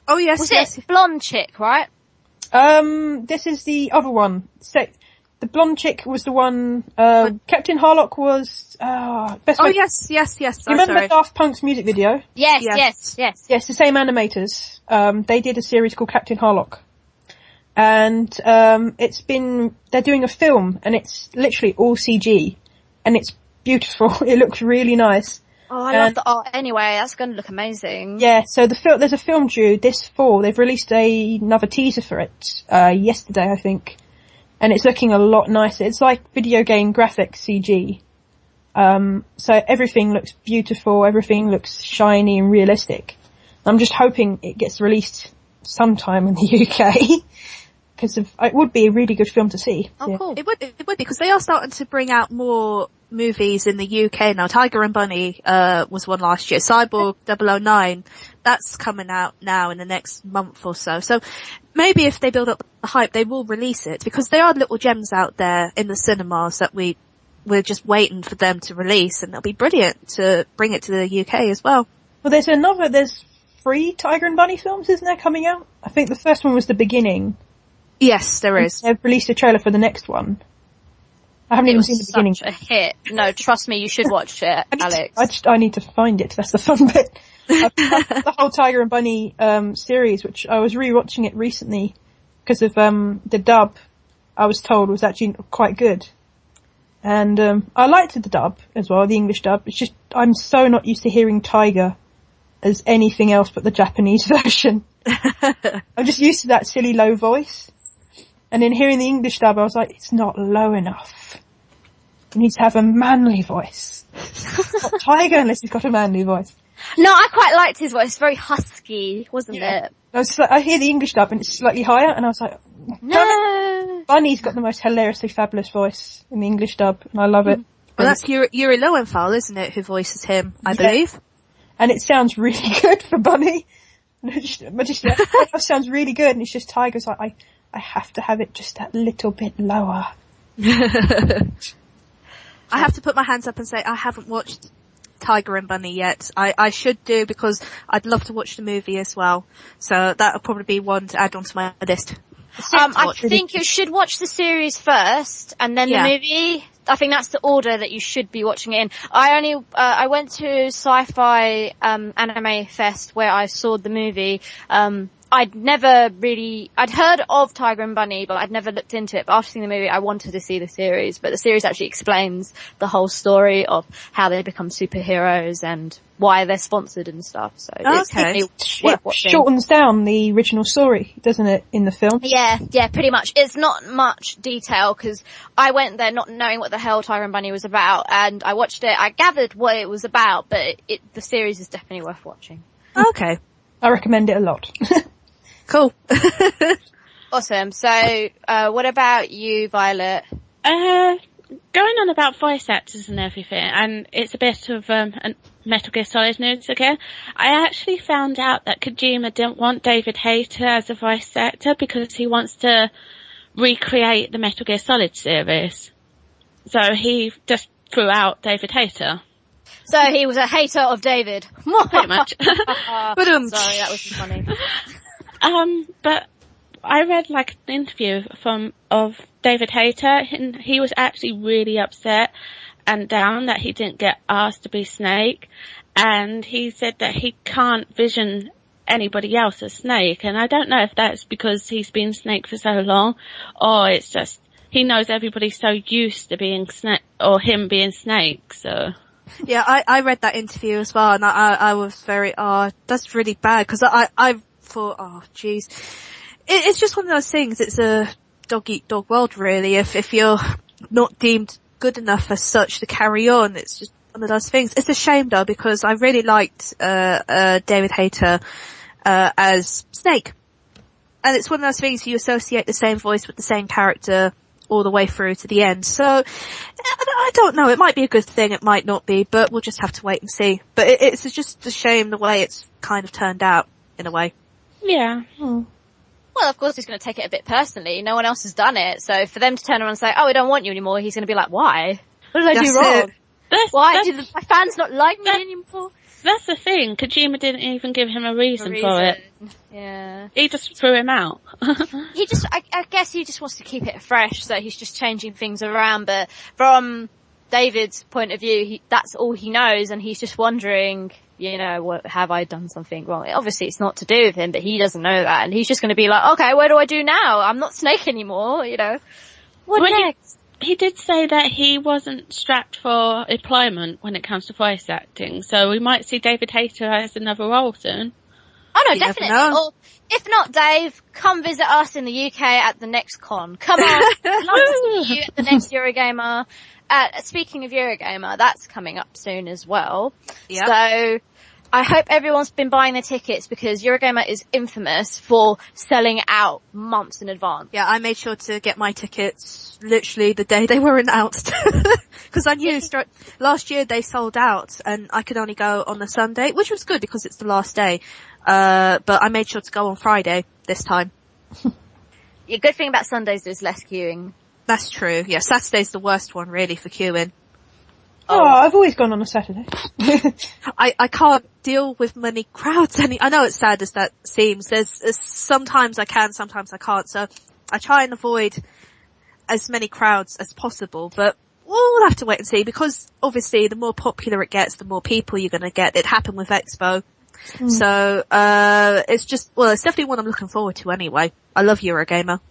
Speaker 4: Oh yes,
Speaker 3: Was it blonde chick, right?
Speaker 5: This is the other one. So, the blonde chick was the one, Captain Harlock was, best way.
Speaker 4: Yes.
Speaker 5: You remember Daft Punk's music video?
Speaker 3: Yes.
Speaker 5: Yes, the same animators. They did a series called Captain Harlock. And, they're doing a film, and it's literally all CG. And it's beautiful. It looks really nice.
Speaker 3: Oh, I love the art anyway. That's going to look amazing.
Speaker 5: Yeah, so there's a film due this fall. They've released another teaser for it, yesterday, I think. And it's looking a lot nicer. It's like video game graphic CG. So everything looks beautiful, everything looks shiny and realistic. I'm just hoping it gets released sometime in the UK. Because it would be a really good film to see.
Speaker 4: Oh, yeah. Cool. It would because they are starting to bring out more movies in the UK now. Tiger and Bunny, was one last year. Cyborg 009, that's coming out now in the next month or so. So maybe if they build up the hype, they will release it, because there are little gems out there in the cinemas that we're just waiting for them to release, and it'll be brilliant to bring it to the UK as well.
Speaker 5: Well, there's 3 Tiger and Bunny films, isn't there, coming out? I think the first one was The Beginning.
Speaker 4: Yes, there is.
Speaker 5: They've released a trailer for the next one. I haven't even seen The Beginning.
Speaker 3: It was such a hit. No, trust me, you should watch it, Alex.
Speaker 5: I need to find it. That's the fun bit. The whole Tiger and Bunny series, which I was rewatching it recently because of the dub, I was told was actually quite good. And I liked the dub as well, the English dub. It's just I'm so not used to hearing Tiger as anything else but the Japanese version. I'm just used to that silly low voice. And in hearing the English dub, I was like, it's not low enough. He needs to have a manly voice. It's not Tiger unless he's got a manly voice.
Speaker 3: No, I quite liked his voice. Very husky, wasn't it?
Speaker 5: I hear the English dub and it's slightly higher, and I was like,
Speaker 3: no.
Speaker 5: Bunny's got the most hilariously fabulous voice in the English dub, and I love it.
Speaker 4: Well, that's Yuri Lowenthal, isn't it, who voices him, I believe?
Speaker 5: And it sounds really good for Bunny. It sounds really good, and it's just Tiger's like, I have to have it just that little bit lower.
Speaker 4: I have to put my hands up and say I haven't watched Tiger and Bunny yet. I should do, because I'd love to watch the movie as well. So that'll probably be one to add onto my list.
Speaker 3: I think you should watch the series first and then the movie. I think that's the order that you should be watching it in. I went to Sci-Fi Anime Fest where I saw the movie. I'd heard of Tiger and Bunny, but I'd never looked into it. But after seeing the movie, I wanted to see the series. But the series actually explains the whole story of how they become superheroes and why they're sponsored and stuff. So it's definitely worth watching.
Speaker 5: It shortens down the original story, doesn't it, in the film?
Speaker 3: Yeah, pretty much. It's not much detail, because I went there not knowing what the hell Tiger and Bunny was about, and I watched it. I gathered what it was about, but the series is definitely worth watching.
Speaker 4: Okay.
Speaker 5: I recommend it a lot.
Speaker 4: Cool.
Speaker 3: Awesome. So, what about you, Violet?
Speaker 6: going on about voice actors and everything, and it's a bit of Metal Gear Solid news again. I actually found out that Kojima didn't want David Hayter as a voice actor because he wants to recreate the Metal Gear Solid series. So he just threw out David Hayter.
Speaker 3: So he was a hater of David.
Speaker 6: Pretty much.
Speaker 3: Sorry, that was funny.
Speaker 6: But I read like an interview of David Hayter, and he was actually really upset and down that he didn't get asked to be Snake, and he said that he can't vision anybody else as Snake, and I don't know if that's because he's been Snake for so long, or it's just he knows everybody's so used to being Snake, or him being Snake, so.
Speaker 4: Yeah, I read that interview as well, and I was very, that's really bad, because I thought, oh jeez. It's just one of those things, it's a dog-eat-dog world really, if you're not deemed good enough as such to carry on, it's just one of those things. It's a shame though, because I really liked, David Hayter, as Snake. And it's one of those things you associate the same voice with the same character all the way through to the end. So, I don't know, it might be a good thing, it might not be, but we'll just have to wait and see. But it's just a shame the way it's kind of turned out, in a way.
Speaker 6: Yeah.
Speaker 3: Well, of course he's going to take it a bit personally. No one else has done it. So for them to turn around and say, oh, we don't want you anymore, he's going to be like, why? What did I do wrong? Why do my fans not like me anymore?
Speaker 6: That's the thing. Kojima didn't even give him a reason for it.
Speaker 3: Yeah.
Speaker 6: He just threw him out.
Speaker 3: I guess he just wants to keep it fresh, so he's just changing things around. But from David's point of view, that's all he knows, and he's just wondering, have I done something wrong? Obviously it's not to do with him, but he doesn't know that, and he's just going to be like, okay, what do I do now? I'm not Snake anymore, What next?
Speaker 6: He did say that he wasn't strapped for employment when it comes to voice acting, so we might see David Hayter as another role soon.
Speaker 3: Oh no, definitely. Or if not, Dave, come visit us in the UK at the next con. Come on, I'd love to see you at the next Eurogamer. Speaking of Eurogamer, that's coming up soon as well. Yep. So I hope everyone's been buying their tickets, because Eurogamer is infamous for selling out months in advance.
Speaker 4: Yeah, I made sure to get my tickets literally the day they were announced. Because I knew last year they sold out and I could only go on the Sunday, which was good because it's the last day. But I made sure to go on Friday this time.
Speaker 3: The good thing about Sundays is less queuing.
Speaker 4: That's true. Yeah, Saturday's the worst one really for queuing.
Speaker 5: Oh, I've always gone on a Saturday.
Speaker 4: I can't deal with many crowds. I know it's sad as that seems. There's sometimes I can, sometimes I can't. So I try and avoid as many crowds as possible. But we'll have to wait and see, because obviously the more popular it gets, the more people you're going to get. It happened with Expo. So it's definitely one I'm looking forward to anyway. I love Eurogamer.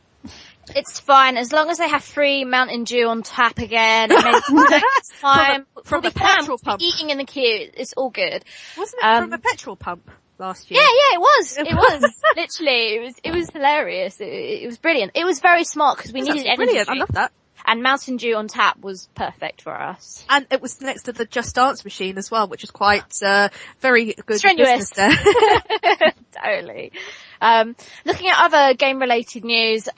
Speaker 3: It's fine, as long as they have free Mountain Dew on tap again. Next time,
Speaker 4: from a petrol pump.
Speaker 3: Eating in the queue, it's all good.
Speaker 4: Wasn't it from a petrol pump last year?
Speaker 3: Yeah, it was. It was. Literally, it was hilarious. It was brilliant. It was very smart because we needed energy.
Speaker 4: Brilliant, I love that.
Speaker 3: And Mountain Dew on tap was perfect for us.
Speaker 4: And it was next to the Just Dance machine as well, which was quite very good
Speaker 3: strenuous.
Speaker 4: Business there.
Speaker 3: Totally. Looking at other game-related news,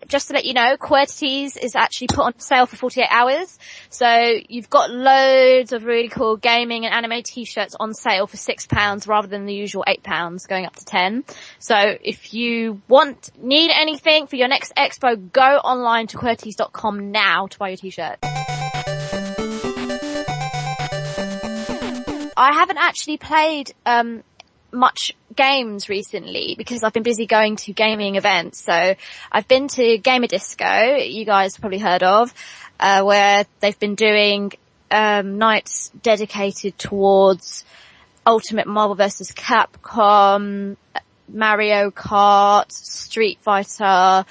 Speaker 3: just to let you know, QWERTYs is actually put on sale for 48 hours. So you've got loads of really cool gaming and anime t-shirts on sale for £6 rather than the usual £8, going up to 10. So if you need anything for your next expo, go online to QWERTYs.com now to buy your t-shirt. I haven't actually played much games recently because I've been busy going to gaming events. So I've been to Gamer Disco, you guys probably heard of, where they've been doing nights dedicated towards Ultimate Marvel vs. Capcom, Mario Kart, Street Fighter,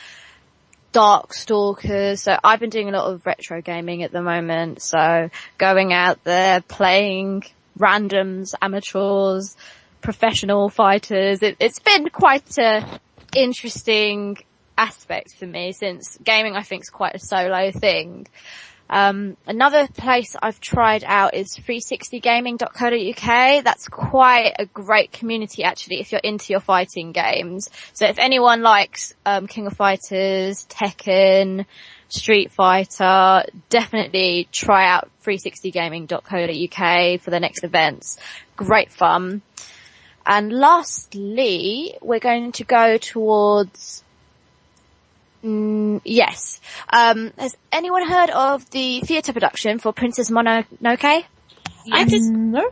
Speaker 3: Darkstalkers. So I've been doing a lot of retro gaming at the moment. So going out there, playing randoms, amateurs, professional fighters. It's been quite a interesting aspect for me, since gaming I think is quite a solo thing. Another place I've tried out is 360gaming.co.uk. That's quite a great community actually if you're into your fighting games. So if anyone likes King of Fighters, Tekken, Street Fighter. Definitely try out 360gaming.co.uk for the next events. Great fun. And lastly, we're going to go towards, yes. Has anyone heard of the theatre production for Princess Mononoke?
Speaker 6: Yes.
Speaker 5: No?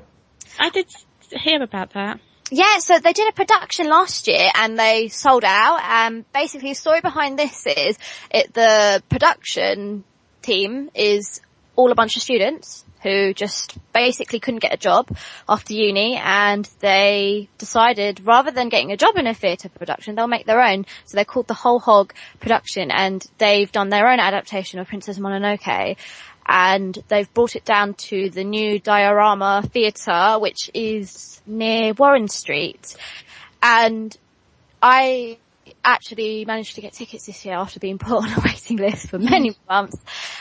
Speaker 6: I did hear about that.
Speaker 3: Yeah, so they did a production last year and they sold out. And basically the story behind this is the production team is all a bunch of students who just basically couldn't get a job after uni, and they decided rather than getting a job in a theatre production, they'll make their own. So they're called the Whole Hog Production, and they've done their own adaptation of Princess Mononoke, and they've brought it down to the new Diorama Theatre, which is near Warren Street. And I actually managed to get tickets this year after being put on a waiting list for many months,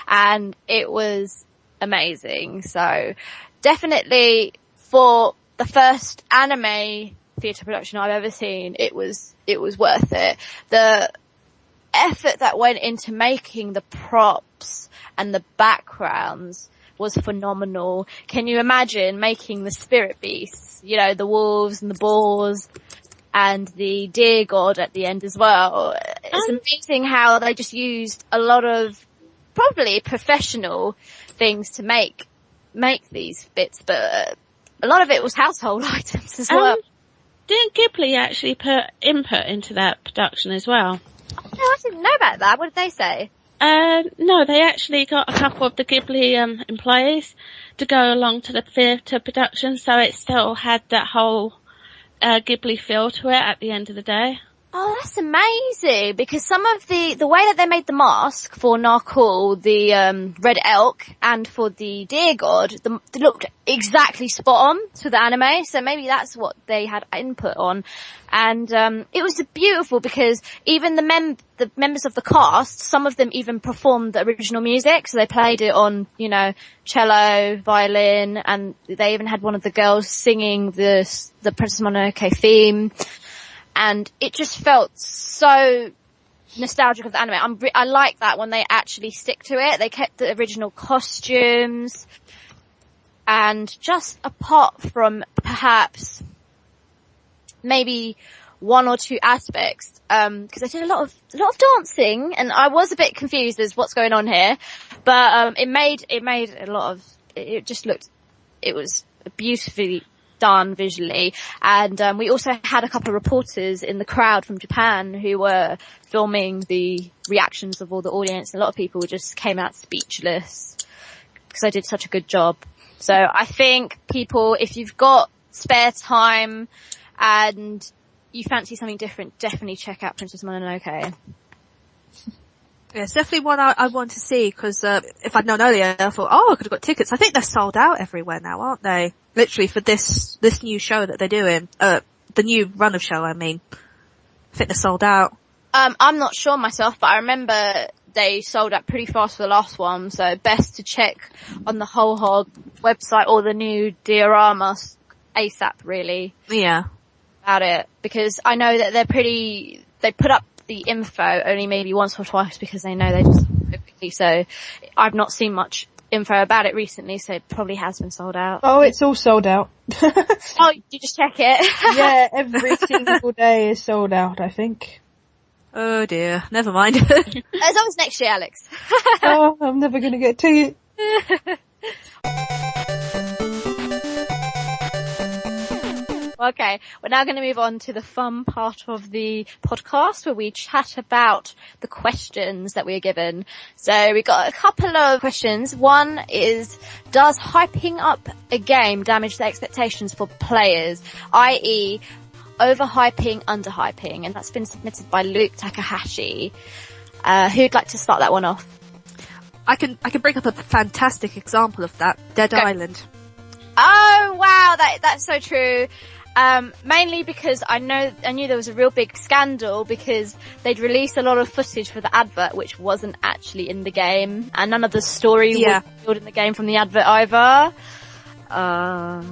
Speaker 3: and it was amazing. So definitely for the first anime theatre production I've ever seen, it was worth it. The effort that went into making the props and the backgrounds was phenomenal. Can you imagine making the spirit beasts, you know, the wolves and the boars and the deer god at the end as well? It's amazing how they just used a lot of probably professional things to make these bits, but a lot of it was household items as well.
Speaker 6: Didn't Ghibli actually put input into that production as well?
Speaker 3: Oh, no, I didn't know about that. What did they say?
Speaker 6: No, they actually got a couple of the Ghibli employees to go along to the theatre production, so it still had that whole Ghibli feel to it at the end of the day.
Speaker 3: Oh, that's amazing, because some of the way that they made the mask for Narcool, the red elk, and for the deer god, they looked exactly spot on to the anime, so maybe that's what they had input on. And it was beautiful because even the members of the cast, some of them even performed the original music, so they played it on, you know, cello, violin, and they even had one of the girls singing the Princess Mononoke theme. And it just felt so nostalgic of the anime. I like that when they actually stick to it. They kept the original costumes, and just apart from perhaps maybe one or two aspects, because I did a lot of dancing, and I was a bit confused as what's going on here, but it made a lot of. It just looked. It was beautifully done visually, and we also had a couple of reporters in the crowd from Japan who were filming the reactions of all the audience. A lot of people just came out speechless because I did such a good job. So I think people, if you've got spare time and you fancy something different, definitely check out Princess Mononoke.
Speaker 4: Yeah, it's definitely one I want to see, because if I'd known earlier, I thought, I could have got tickets. I think they're sold out everywhere now, aren't they? Literally for this new show that they're doing, the new run of show, I mean. I think they're sold out.
Speaker 3: I'm not sure myself, but I remember they sold out pretty fast for the last one, so best to check on the Whole Hog website or the new diorama ASAP, really.
Speaker 4: Yeah.
Speaker 3: About it, because I know that they put up the info only maybe once or twice because they know they just so quickly, so I've not seen much info about it recently, so it probably has been sold out.
Speaker 5: Oh, it's all sold out.
Speaker 3: Oh, you just check it?
Speaker 5: Yeah, every single day is sold out, I think.
Speaker 4: Oh dear, never mind.
Speaker 3: As long as next year, Alex.
Speaker 5: Oh, I'm never gonna get to you.
Speaker 3: Okay, we're now going to move on to the fun part of the podcast where we chat about the questions that we are given. So we got a couple of questions. One is, does hyping up a game damage the expectations for players, i.e. overhyping, underhyping? And that's been submitted by Luke Takahashi. Who'd like to start that one off?
Speaker 4: I can bring up a fantastic example of that. Dead Island.
Speaker 3: Oh wow, that's so true. Mainly because I knew there was a real big scandal because they'd released a lot of footage for the advert which wasn't actually in the game, and none of the story was revealed in the game from the advert either.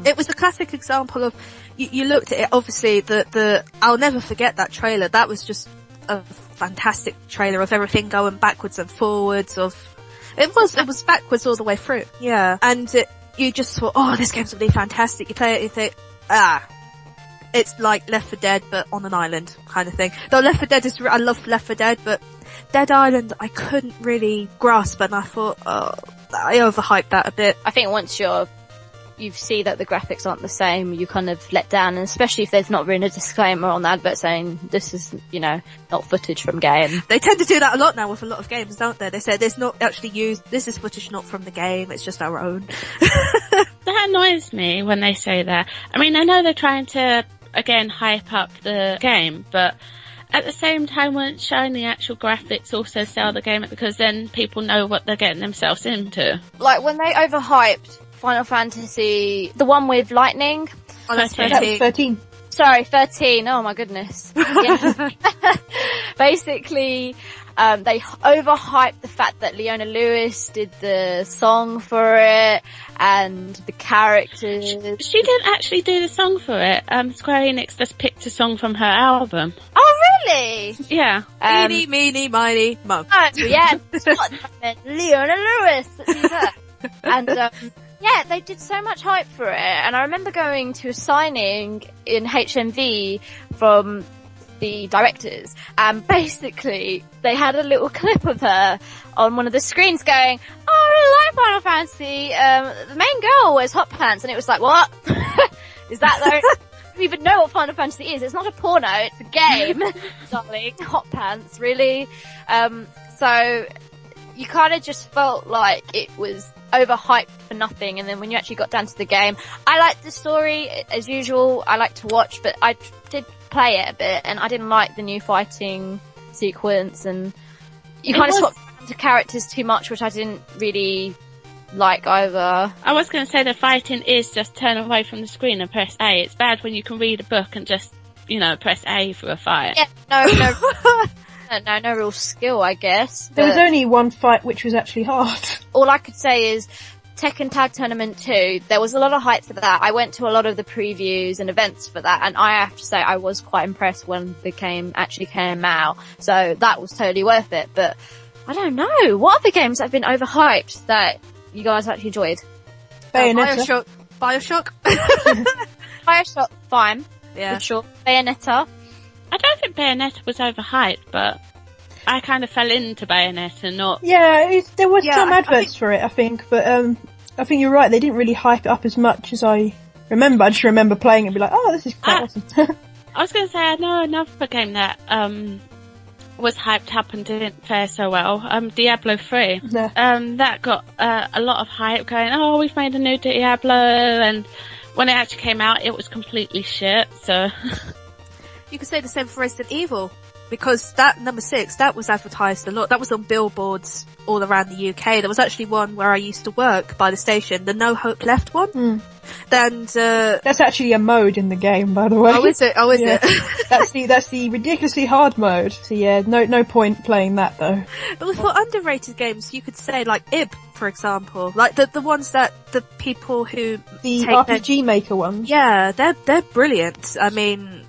Speaker 4: It was a classic example of, you looked at it, obviously, I'll never forget that trailer. That was just a fantastic trailer of everything going backwards and forwards it was backwards all the way through. Yeah. And you just thought, oh, this game's gonna be fantastic. You play it, you think, it's like Left 4 Dead, but on an island kind of thing. Though Left 4 Dead I love Left 4 Dead, but Dead Island I couldn't really grasp, and I thought, I overhyped that a bit.
Speaker 3: I think once you see that the graphics aren't the same, you kind of let down, and especially if there's not been a disclaimer on the advert saying this is, not footage from game.
Speaker 4: They tend to do that a lot now with a lot of games, don't they? They say this not actually used, this is footage not from the game, it's just our own.
Speaker 6: That annoys me when they say that. I mean, I know they're trying to, again, hype up the game, but at the same time, when showing the actual graphics also sell the game, because then people know what they're getting themselves into.
Speaker 3: Like when they overhyped Final Fantasy, the one with lightning.
Speaker 4: Oh, that's
Speaker 6: 13.
Speaker 5: That was 13.
Speaker 3: Sorry, 13. Oh my goodness. Yeah. Basically, they overhyped the fact that Leona Lewis did the song for it and the characters.
Speaker 6: She didn't actually do the song for it. Square Enix just picked a song from her album.
Speaker 3: Oh really?
Speaker 6: Yeah.
Speaker 4: Eeny, meeny, miny, mo.
Speaker 3: Oh, yeah, Leona Lewis. That's her. And yeah, they did so much hype for it, and I remember going to a signing in HMV from the directors, and basically they had a little clip of her on one of the screens going, oh, I really like Final Fantasy, the main girl wears hot pants, and it was like, what? Is that though? I don't even know what Final Fantasy is. It's not a porno, it's a game, darling. Hot pants, really? So you kind of just felt like it was overhyped for nothing, and then when you actually got down to the game, I liked the story as usual. I like to watch, but I did play it a bit, and I didn't like the new fighting sequence, and you kind of swapped around to characters too much, which I didn't really like either.
Speaker 6: I was going to say the fighting is just turn away from the screen and press A. It's bad when you can read a book and just, press A for a fight.
Speaker 3: Yeah, no real skill, I guess.
Speaker 5: There was only one fight which was actually hard.
Speaker 3: All I could say is Tekken Tag Tournament 2, there was a lot of hype for that. I went to a lot of the previews and events for that, and I have to say I was quite impressed when the game actually came out. So that was totally worth it. But I don't know, what other games have been overhyped that you guys actually enjoyed?
Speaker 5: Bayonetta.
Speaker 4: Bioshock.
Speaker 3: Bioshock, fine.
Speaker 4: Yeah.
Speaker 3: For sure. Bayonetta.
Speaker 6: I don't think Bayonetta was overhyped, but I kind of fell into Bayonetta, not...
Speaker 5: Yeah, there was some
Speaker 4: I
Speaker 5: adverts for it, I think, but I think you're right, they didn't really hype it up as much as I remember. I just remember playing it and be like, oh, this is quite awesome.
Speaker 6: I was going to say, I know another game that was hyped up and didn't fare so well, Diablo 3.
Speaker 5: Yeah.
Speaker 6: That got a lot of hype going, oh, we've made a new Diablo, and when it actually came out, it was completely shit, so...
Speaker 4: You could say the same for Resident Evil, because that number 6, that was advertised a lot. That was on billboards all around the UK. There was actually one where I used to work by the station, the No Hope Left one. And
Speaker 5: that's actually a mode in the game, by the way.
Speaker 4: Oh, is it? Oh, is it?
Speaker 5: That's the ridiculously hard mode. So yeah, no point playing that though.
Speaker 4: But for underrated games, you could say like IB, for example, like the ones that the people who
Speaker 5: the RPG Maker ones.
Speaker 4: Yeah, they're brilliant. I mean,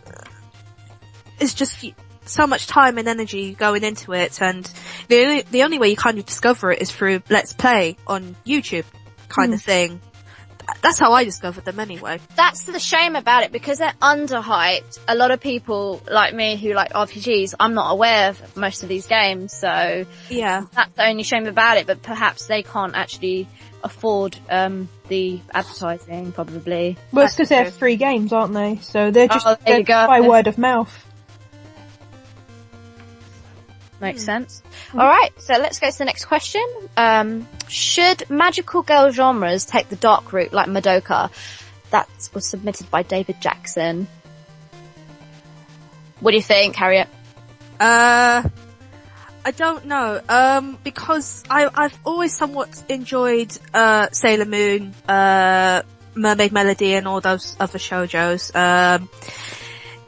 Speaker 4: it's just so much time and energy going into it, and the only way you kind of discover it is through Let's Play on YouTube kind of thing. That's how I discovered them anyway.
Speaker 3: That's the shame about it, because they're underhyped. A lot of people like me who like RPGs, I'm not aware of most of these games, so
Speaker 4: yeah,
Speaker 3: that's the only shame about it. But perhaps they can't actually afford the advertising, probably.
Speaker 5: Well, it's because they're free games, aren't they? So they're just
Speaker 3: there you go.
Speaker 5: by word of mouth.
Speaker 3: Makes sense. Alright, so let's go to the next question. Should magical girl genres take the dark route like Madoka? That was submitted by David Jackson. What do you think, Harriet?
Speaker 4: I don't know, because I've always somewhat enjoyed, Sailor Moon, Mermaid Melody and all those other shoujos.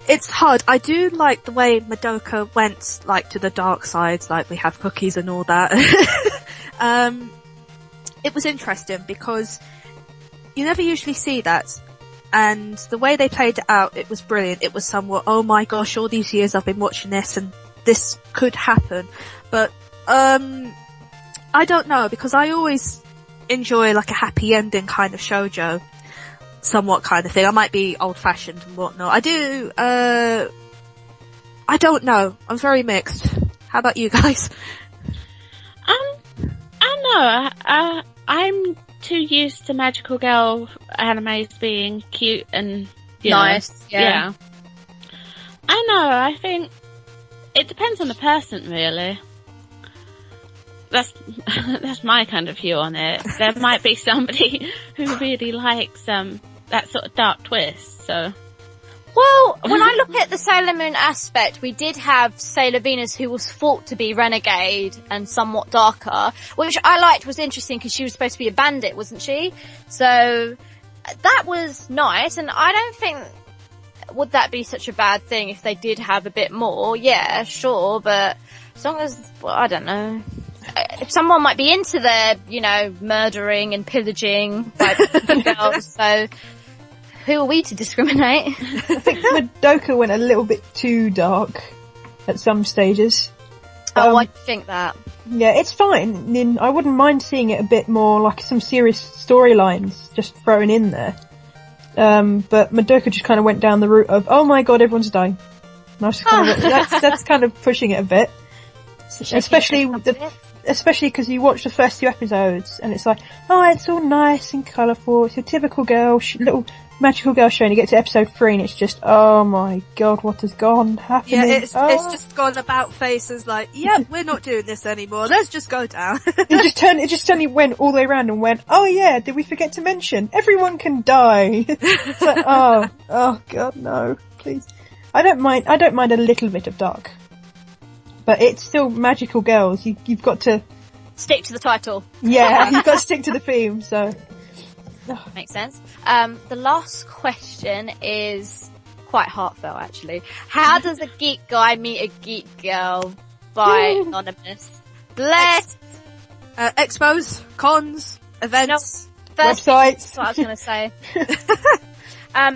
Speaker 4: It's hard. I do like the way Madoka went, like, to the dark side, like we have cookies and all that. It was interesting because you never usually see that. And the way they played it out, it was brilliant. It was somewhat, oh my gosh, all these years I've been watching this and this could happen. But, I don't know, because I always enjoy like a happy ending kind of shoujo. Somewhat kind of thing. I might be old fashioned and whatnot. I do, I don't know. I'm very mixed. How about you guys?
Speaker 6: I know. I'm too used to magical girl animes being cute and
Speaker 3: nice.
Speaker 6: Yeah. I know. I think it depends on the person, really. That's my kind of view on it. There might be somebody who really likes that sort of dark twist. So.
Speaker 3: Well, when I look at the Sailor Moon aspect, we did have Sailor Venus, who was thought to be renegade and somewhat darker, which I liked, was interesting because she was supposed to be a bandit, wasn't she? So that was nice, and I don't think, would that be such a bad thing if they did have a bit more? Yeah, sure, but as long as, well, I don't know. If someone might be into their, murdering and pillaging by girls, so who are we to discriminate?
Speaker 5: I think Madoka went a little bit too dark at some stages.
Speaker 3: Why do you think that?
Speaker 5: Yeah, it's fine. I mean, I wouldn't mind seeing it a bit more like some serious storylines just thrown in there. But Madoka just kind of went down the route of, oh my god, everyone's dying. And I was kind of, that's kind of pushing it a bit. Especially because you watch the first 2 episodes and it's like, oh, it's all nice and colourful. It's your typical girl, little magical girl show, and you get to episode 3 and it's just, oh my god, what has gone happening?
Speaker 4: Yeah, it's just gone about faces like, yep, we're not doing this anymore. Let's just go down.
Speaker 5: It just suddenly went all the way around and went, oh yeah, did we forget to mention? Everyone can die. It's like, oh god, no, please. I don't mind a little bit of dark. But it's still magical girls. You've got to
Speaker 3: stick to the title.
Speaker 5: Yeah, you've got to stick to the theme, so.
Speaker 3: Makes sense. The last question is quite heartfelt, actually. How does a geek guy meet a geek girl? By Anonymous. Bless!
Speaker 4: Expos, cons, events,
Speaker 5: websites.
Speaker 3: That's what I was going to say.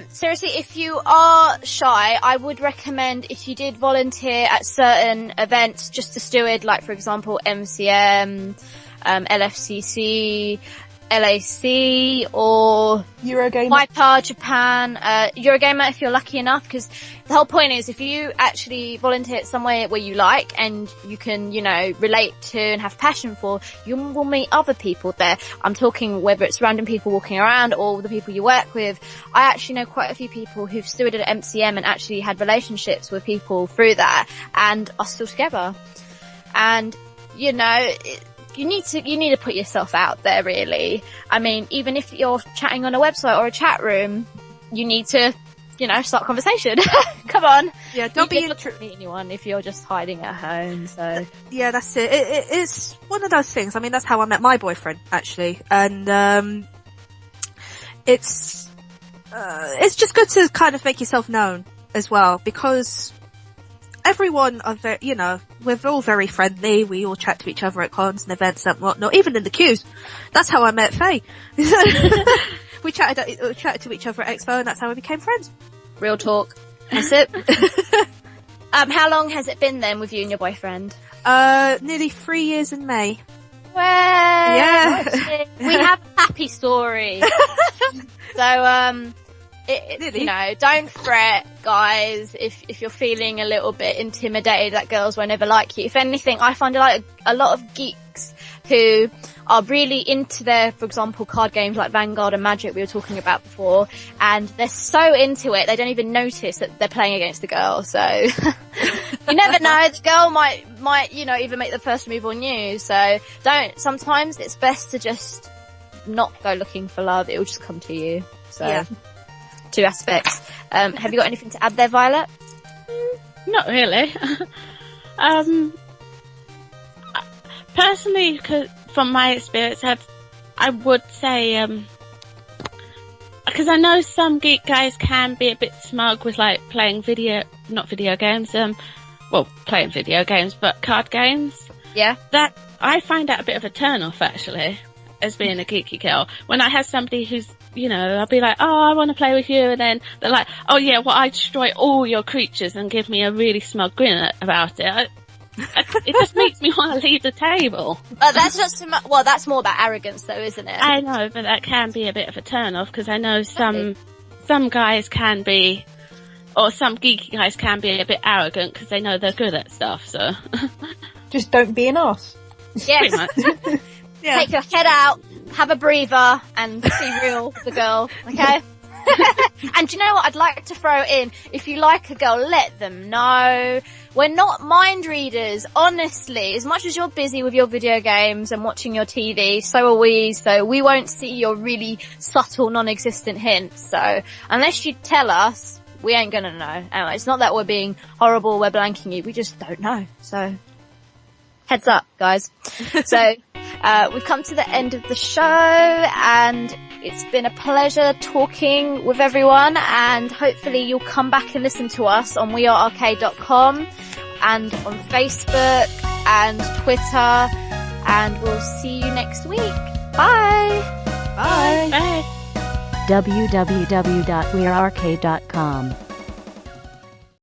Speaker 3: Seriously, if you are shy, I would recommend if you did volunteer at certain events, just to steward, like for example, MCM, LFCC, LAC, or
Speaker 5: Eurogamer.
Speaker 3: Hyper Japan, Eurogamer if you're lucky enough, because the whole point is if you actually volunteer at somewhere where you like and you can, relate to and have passion for, you will meet other people there. I'm talking whether it's random people walking around or the people you work with. I actually know quite a few people who've stewarded at MCM and actually had relationships with people through that and are still together. And, you need to put yourself out there, really. I mean, even if you're chatting on a website or a chat room, you need to, start a conversation. Come on.
Speaker 4: Yeah, don't be
Speaker 3: meet anyone if you're just hiding at home, so.
Speaker 4: Yeah, that's it. It's one of those things. I mean, that's how I met my boyfriend, actually. And, it's just good to kind of make yourself known as well, because everyone are very, we're all very friendly. We all chat to each other at cons and events and whatnot, even in the queues. That's how I met Faye. We chatted to each other at Expo, and that's how we became friends.
Speaker 3: Real talk. That's it. How long has it been then with you and your boyfriend?
Speaker 4: Nearly 3 years in May.
Speaker 3: Well,
Speaker 4: yeah.
Speaker 3: We have a happy story. So, don't fret, guys, if you're feeling a little bit intimidated that girls won't ever like you. If anything, I find like a lot of geeks who are really into their, for example, card games like Vanguard and Magic we were talking about before, and they're so into it they don't even notice that they're playing against a girl. So you never know, the girl might even make the first move on you. So sometimes it's best to just not go looking for love, it will just come to you. So yeah. 2 aspects. Have you got anything to add there, Violet?
Speaker 6: Not really. Personally, from my experience, I would say, because I know some geek guys can be a bit smug with like playing playing video games, but card games.
Speaker 3: Yeah.
Speaker 6: I find that a bit of a turn off, actually, as being a geeky girl. When I have somebody who's I'll be like, oh, I want to play with you, and then they're like, oh yeah, well, I destroy all your creatures, and give me a really smug grin about it. It just makes me want to leave the table.
Speaker 3: That's just that's more about arrogance, though, isn't it?
Speaker 6: I know, but that can be a bit of a turn off, because I know some guys can be, or some geeky guys can be a bit arrogant because they know they're good at stuff. So
Speaker 5: just don't be an arse.
Speaker 3: Yes.
Speaker 6: Pretty much.
Speaker 4: Yeah.
Speaker 3: Take your head out, have a breather, and be real with the girl, okay? And do you know what I'd like to throw in? If you like a girl, let them know. We're not mind readers, honestly. As much as you're busy with your video games and watching your TV, so are we. So we won't see your really subtle, non-existent hints. So unless you tell us, we ain't gonna know. And it's not that we're being horrible, we're blanking you. We just don't know. So heads up, guys. So we've come to the end of the show, and it's been a pleasure talking with everyone, and hopefully you'll come back and listen to us on wearearcade.com and on Facebook and Twitter, and we'll see you next week. Bye!
Speaker 4: Bye!
Speaker 6: Bye.
Speaker 1: www.wearearcade.com